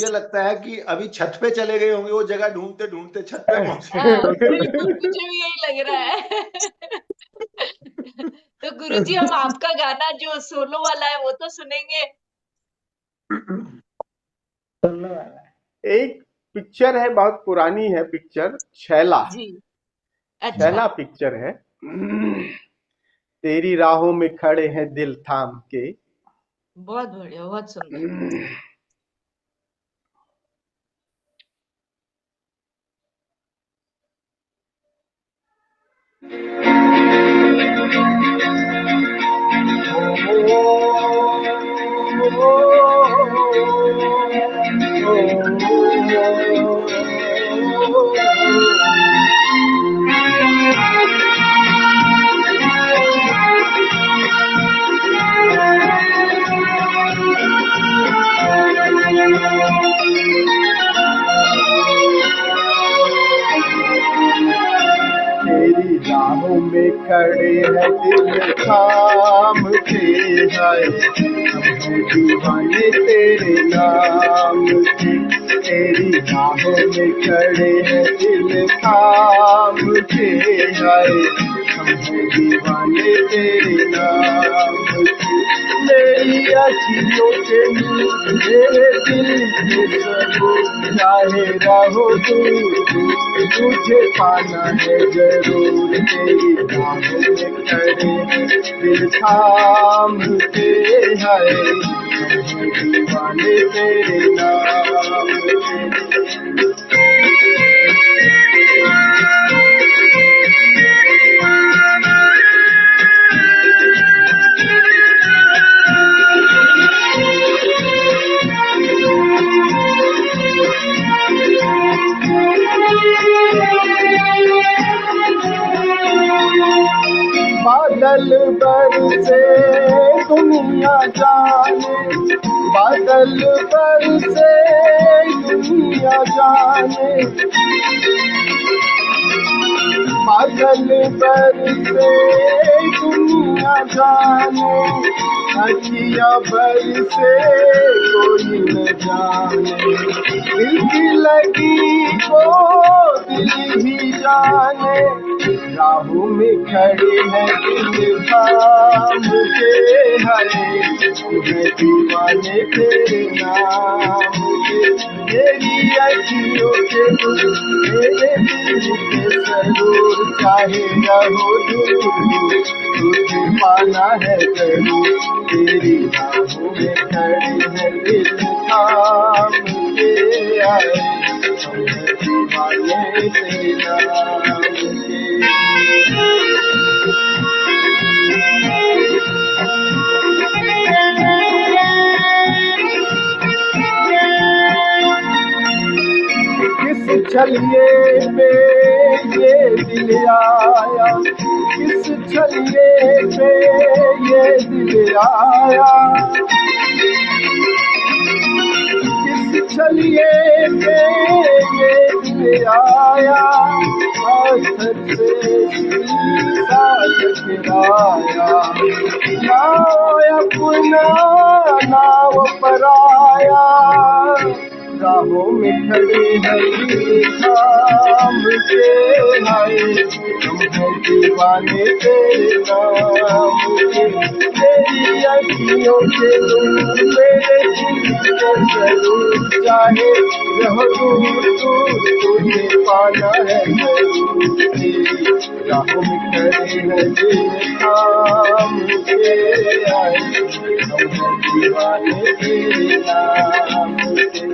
लगता है कि अभी छत पे चले गए होंगे, वो जगह ढूंढते ढूंढते छत पे पहुंचे। बिल्कुल मुझे भी यही लग रहा है। तो गुरुजी हम आपका गाना जो सोलो वाला है वो तो सुनेंगे। सुनने वाला है। एक पिक्चर है, बहुत पुरानी है पिक्चर, छैला। जी अच्छा। छैला पिक्चर है। तेरी राहों में खड़े हैं दिल थाम के। बहुत बढ़िया, बहुत सुंदर। तेरी राहों में खड़े हैं दिल थाम के, हाय हम दीवाने तेरे नाम के। तेरी राहों में खड़े हैं दिल थाम के, हाय हम दीवाने तेरे नाम के। मेरी अखियों के मेरे दिल के सबूत, चाहे रहो दूर तुझे पाना है जरूर। तेरी राहों में खड़े दिल थाम के, हाय हम दीवाने तेरे नाम के। बादल बरसे दुनिया जाने, बादल बरसे दुनिया जाने, बादल बरसे दुनिया जाने, अखियाँ बरसे कोई न जाने, दिल की लगी को दिल ही जाने, राहों में खड़े हैं दिल थाम के, हरे तुम्हें दीवाने तेरे नाम के, मेरी अखियों के मेरे दिल के सरूर, चाहे रहो दूर तुझे पाना है जरूर, तेरी बाहों में खड़े हैं दिल थाम के, आए तुम्हें दीवाने तेरे नाम के। किस छलिए पे ये दिल आया, किस छलिए पे ये दिल आया, किस छलिए पे ये दिल आया, पत्थर से शीशा टकराया, नाव अपना नाव पर आया, राहों में खड़े हैं थाम के, हाय हम हैं दीवाने तेरे नाम के, तेरी अखियों के दूर मेरे दिल के सरूर, चाहे रहो दूर दूर तुझे पाना है जरूर, तेरी राहों में खड़े हैं दिल थाम के, आए हम हैं दीवाने तेरे नाम के।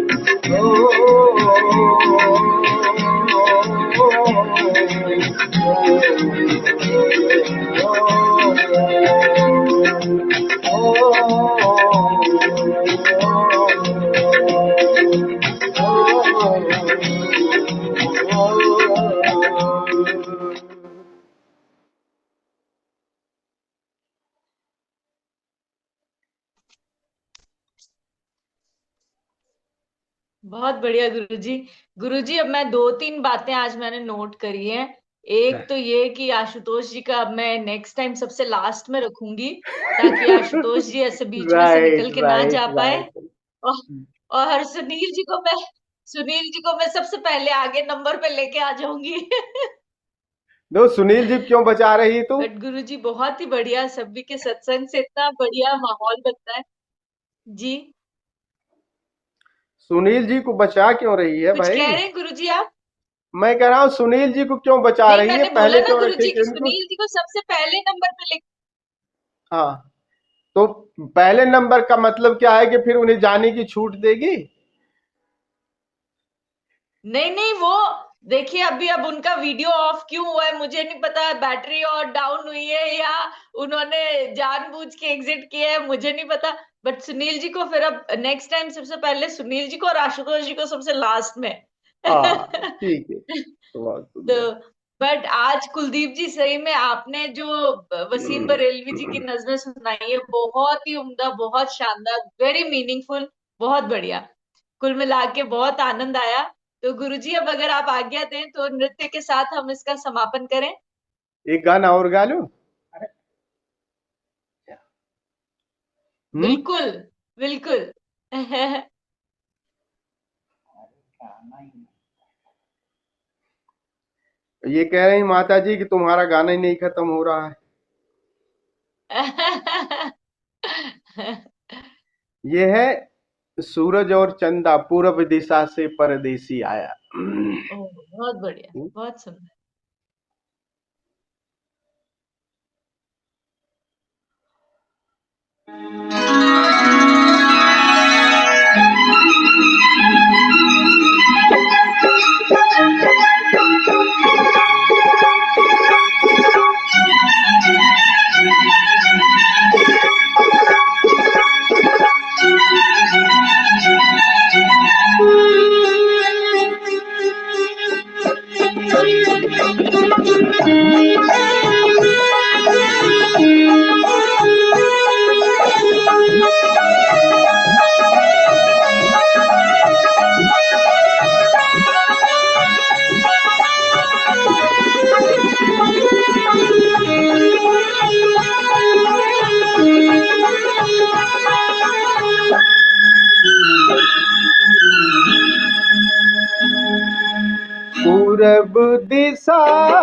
बहुत बढ़िया गुरुजी। गुरुजी अब मैं 2-3 बातें आज मैंने नोट करी हैं। एक तो ये कि आशुतोष जी का अब मैं नेक्स्ट टाइम सबसे लास्ट में रखूंगी, ताकि आशुतोष जी ऐसे बीच में से निकल के ना जा पाए, और सुनील जी को मैं सबसे पहले आगे नंबर पे लेके आ जाऊंगी। दो सुनील जी क्यों बचा रही तू? बट गुरुजी बहुत ही बढ़िया, सभी के सत्संग से इतना बढ़िया माहौल बनता है जी। सुनील जी को बचा क्यों रही है कुछ भाई? कह रहे हैं गुरुजी आप? मैं कह रहा हूँ सुनील जी को क्यों बचा नहीं, रही है? मैंने पहले बोला ना क्यों गुरुजी रखी कि सुनील जी को सबसे पहले नंबर पे हाँ, तो पहले नंबर का मतलब क्या है कि फिर उन्हें जाने की छूट देगी? नहीं, वो देखिए अभी अब उनका वीडियो ऑफ क्यों हुआ है मुझे नहीं पता, बैटरी और डाउन हुई है या उन्होंने जानबूझ के एग्जिट किया है मुझे नहीं पता, बट सुनील जी को फिर अब नेक्स्ट टाइम सबसे पहले सुनील जी को और आशुतोष जी को सबसे लास्ट में। ठीक है। तो बट आज कुलदीप जी सही में आपने जो वसीम बरेलवी जी की नज़में सुनाई है बहुत ही उम्दा, बहुत शानदार, वेरी मीनिंगफुल, बहुत बढ़िया, कुल मिला के बहुत आनंद आया। तो गुरुजी अब अगर आप आज्ञा दें तो नृत्य के साथ हम इसका समापन करें। एक गाना और गा लूं? बिल्कुल बिल्कुल। ये कह रही माता जी कि तुम्हारा गाना ही नहीं खत्म हो रहा है। ये है सूरज और चंदा पूर्व दिशा से परदेसी आया। बहुत बढ़िया, बहुत सुंदर। पूरब दिशा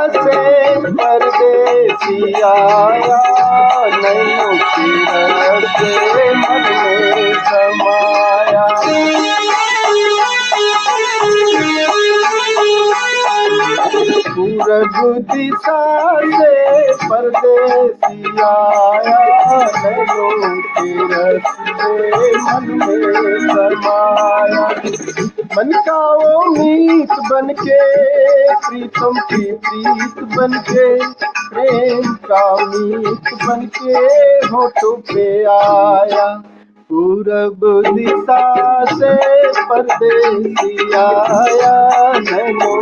से परदेसी आया, नैनों की रस से मन में समाया। पूरब दिशा से परदेसी आया, नैनों की रस से मन में समाया। मन का वो मीत बनके, प्रीतम की प्रीत बनके, प्रेम का मीत बनके होठों पे आया। पूरब दिशा से परदेसी आया, नैनों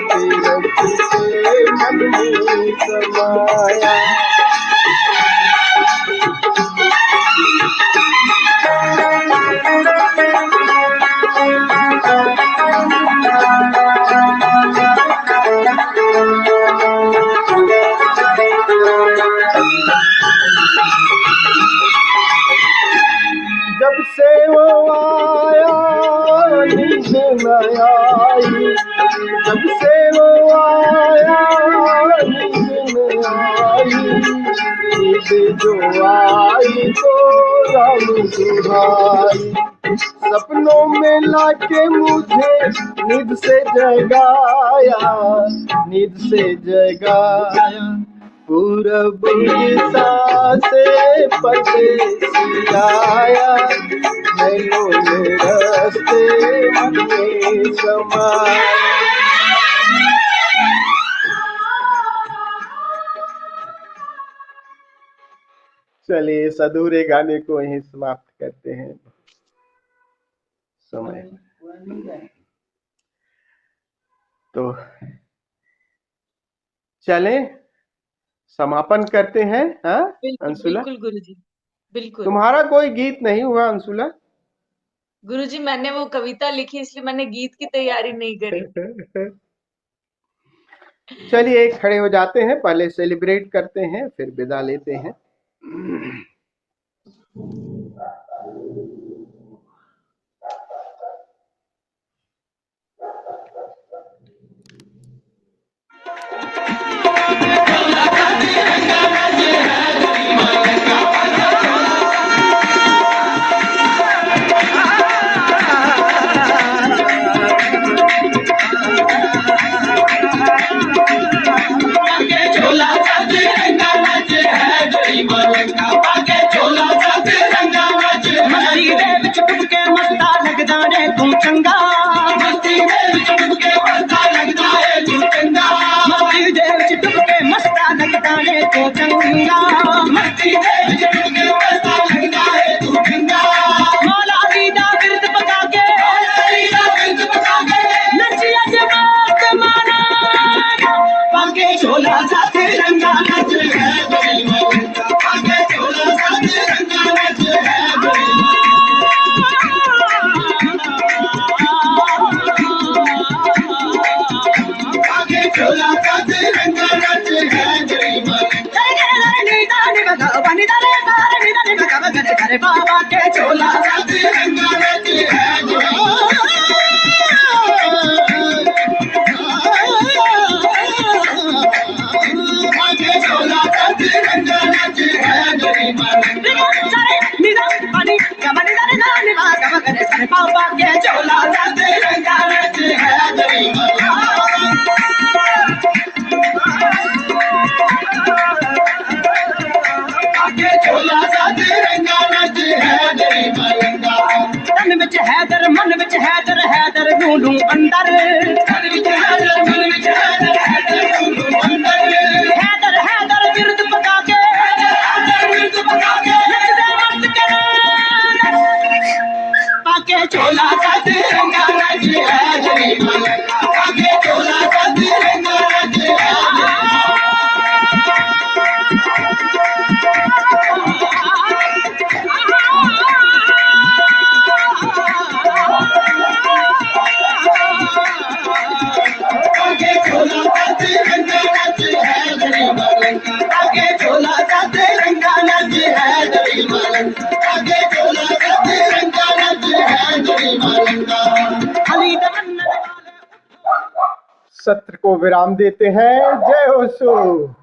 के रस से मन में समाया। जब से वो आया नींद न आई, जब से वो आया नींद न आई, नींद जो आई तो राम दुहाई। सपनों में लाके मुझे नींद से जगाया, नींद से जगाया। पूरब दिशा से परदेसी आया, नैनों में रस से मन में समाया। चलिए इस अधूरे गाने को यहीं समाप्त करते हैं। समय तो चलें समापन करते हैं। हाँ अंशुला, बिल्कुल गुरुजी, बिल्कुल। तुम्हारा कोई गीत नहीं हुआ अंशुला? गुरुजी मैंने वो कविता लिखी इसलिए मैंने गीत की तैयारी नहीं करी। चलिए खड़े हो जाते हैं, पहले सेलिब्रेट करते हैं फिर विदा लेते हैं। तू चंगा मस्ती दे विच डुबके मस्ता लगदा है तू चंगा, मस्ती दे विच डुबके मस्ता लगदा है तू चंगा, मस्ती दे विच डुबके मस्ता लगदा है तू चंगा। मौला दी दा बिरद पका के, मौला दी दा बिरद पका के नचिया जमात माना, पाके झोला साथे रंगा नच है बड़ी मौका, पाके झोला साथे रंगा नच है बड़ी झोला साथे रंगा नच है गरीब। बाबा के झोला साथे रंगा नच है झोला साथे रंगा नच है गरीब। बाबा के झोला साथे रंगा नच है गरीब। झोला साथे रंगा नच है गरीब रंगा। तन विच हैदर मन विच हैदर, हैदर लूलू अंदर, तन विच हैदर मन विच हैदर, हैदर लूलू अंदर, हैदर हैदर बिरद पका के, हैदर बिरद पका के नचदे मस्त कर पाके झोला साथे रंगा नच है गरीब रंगा, पाके झोला साथे रंगा नच है। झोला साथे रंगा नच है गरीब रंगा, आगे झोला साथे रंगा नच है गरीब रंगा, आगे झोला साथे रंगा नच है गरीब रंगा। अली दमन सत्र को विराम देते हैं। जय हो सो।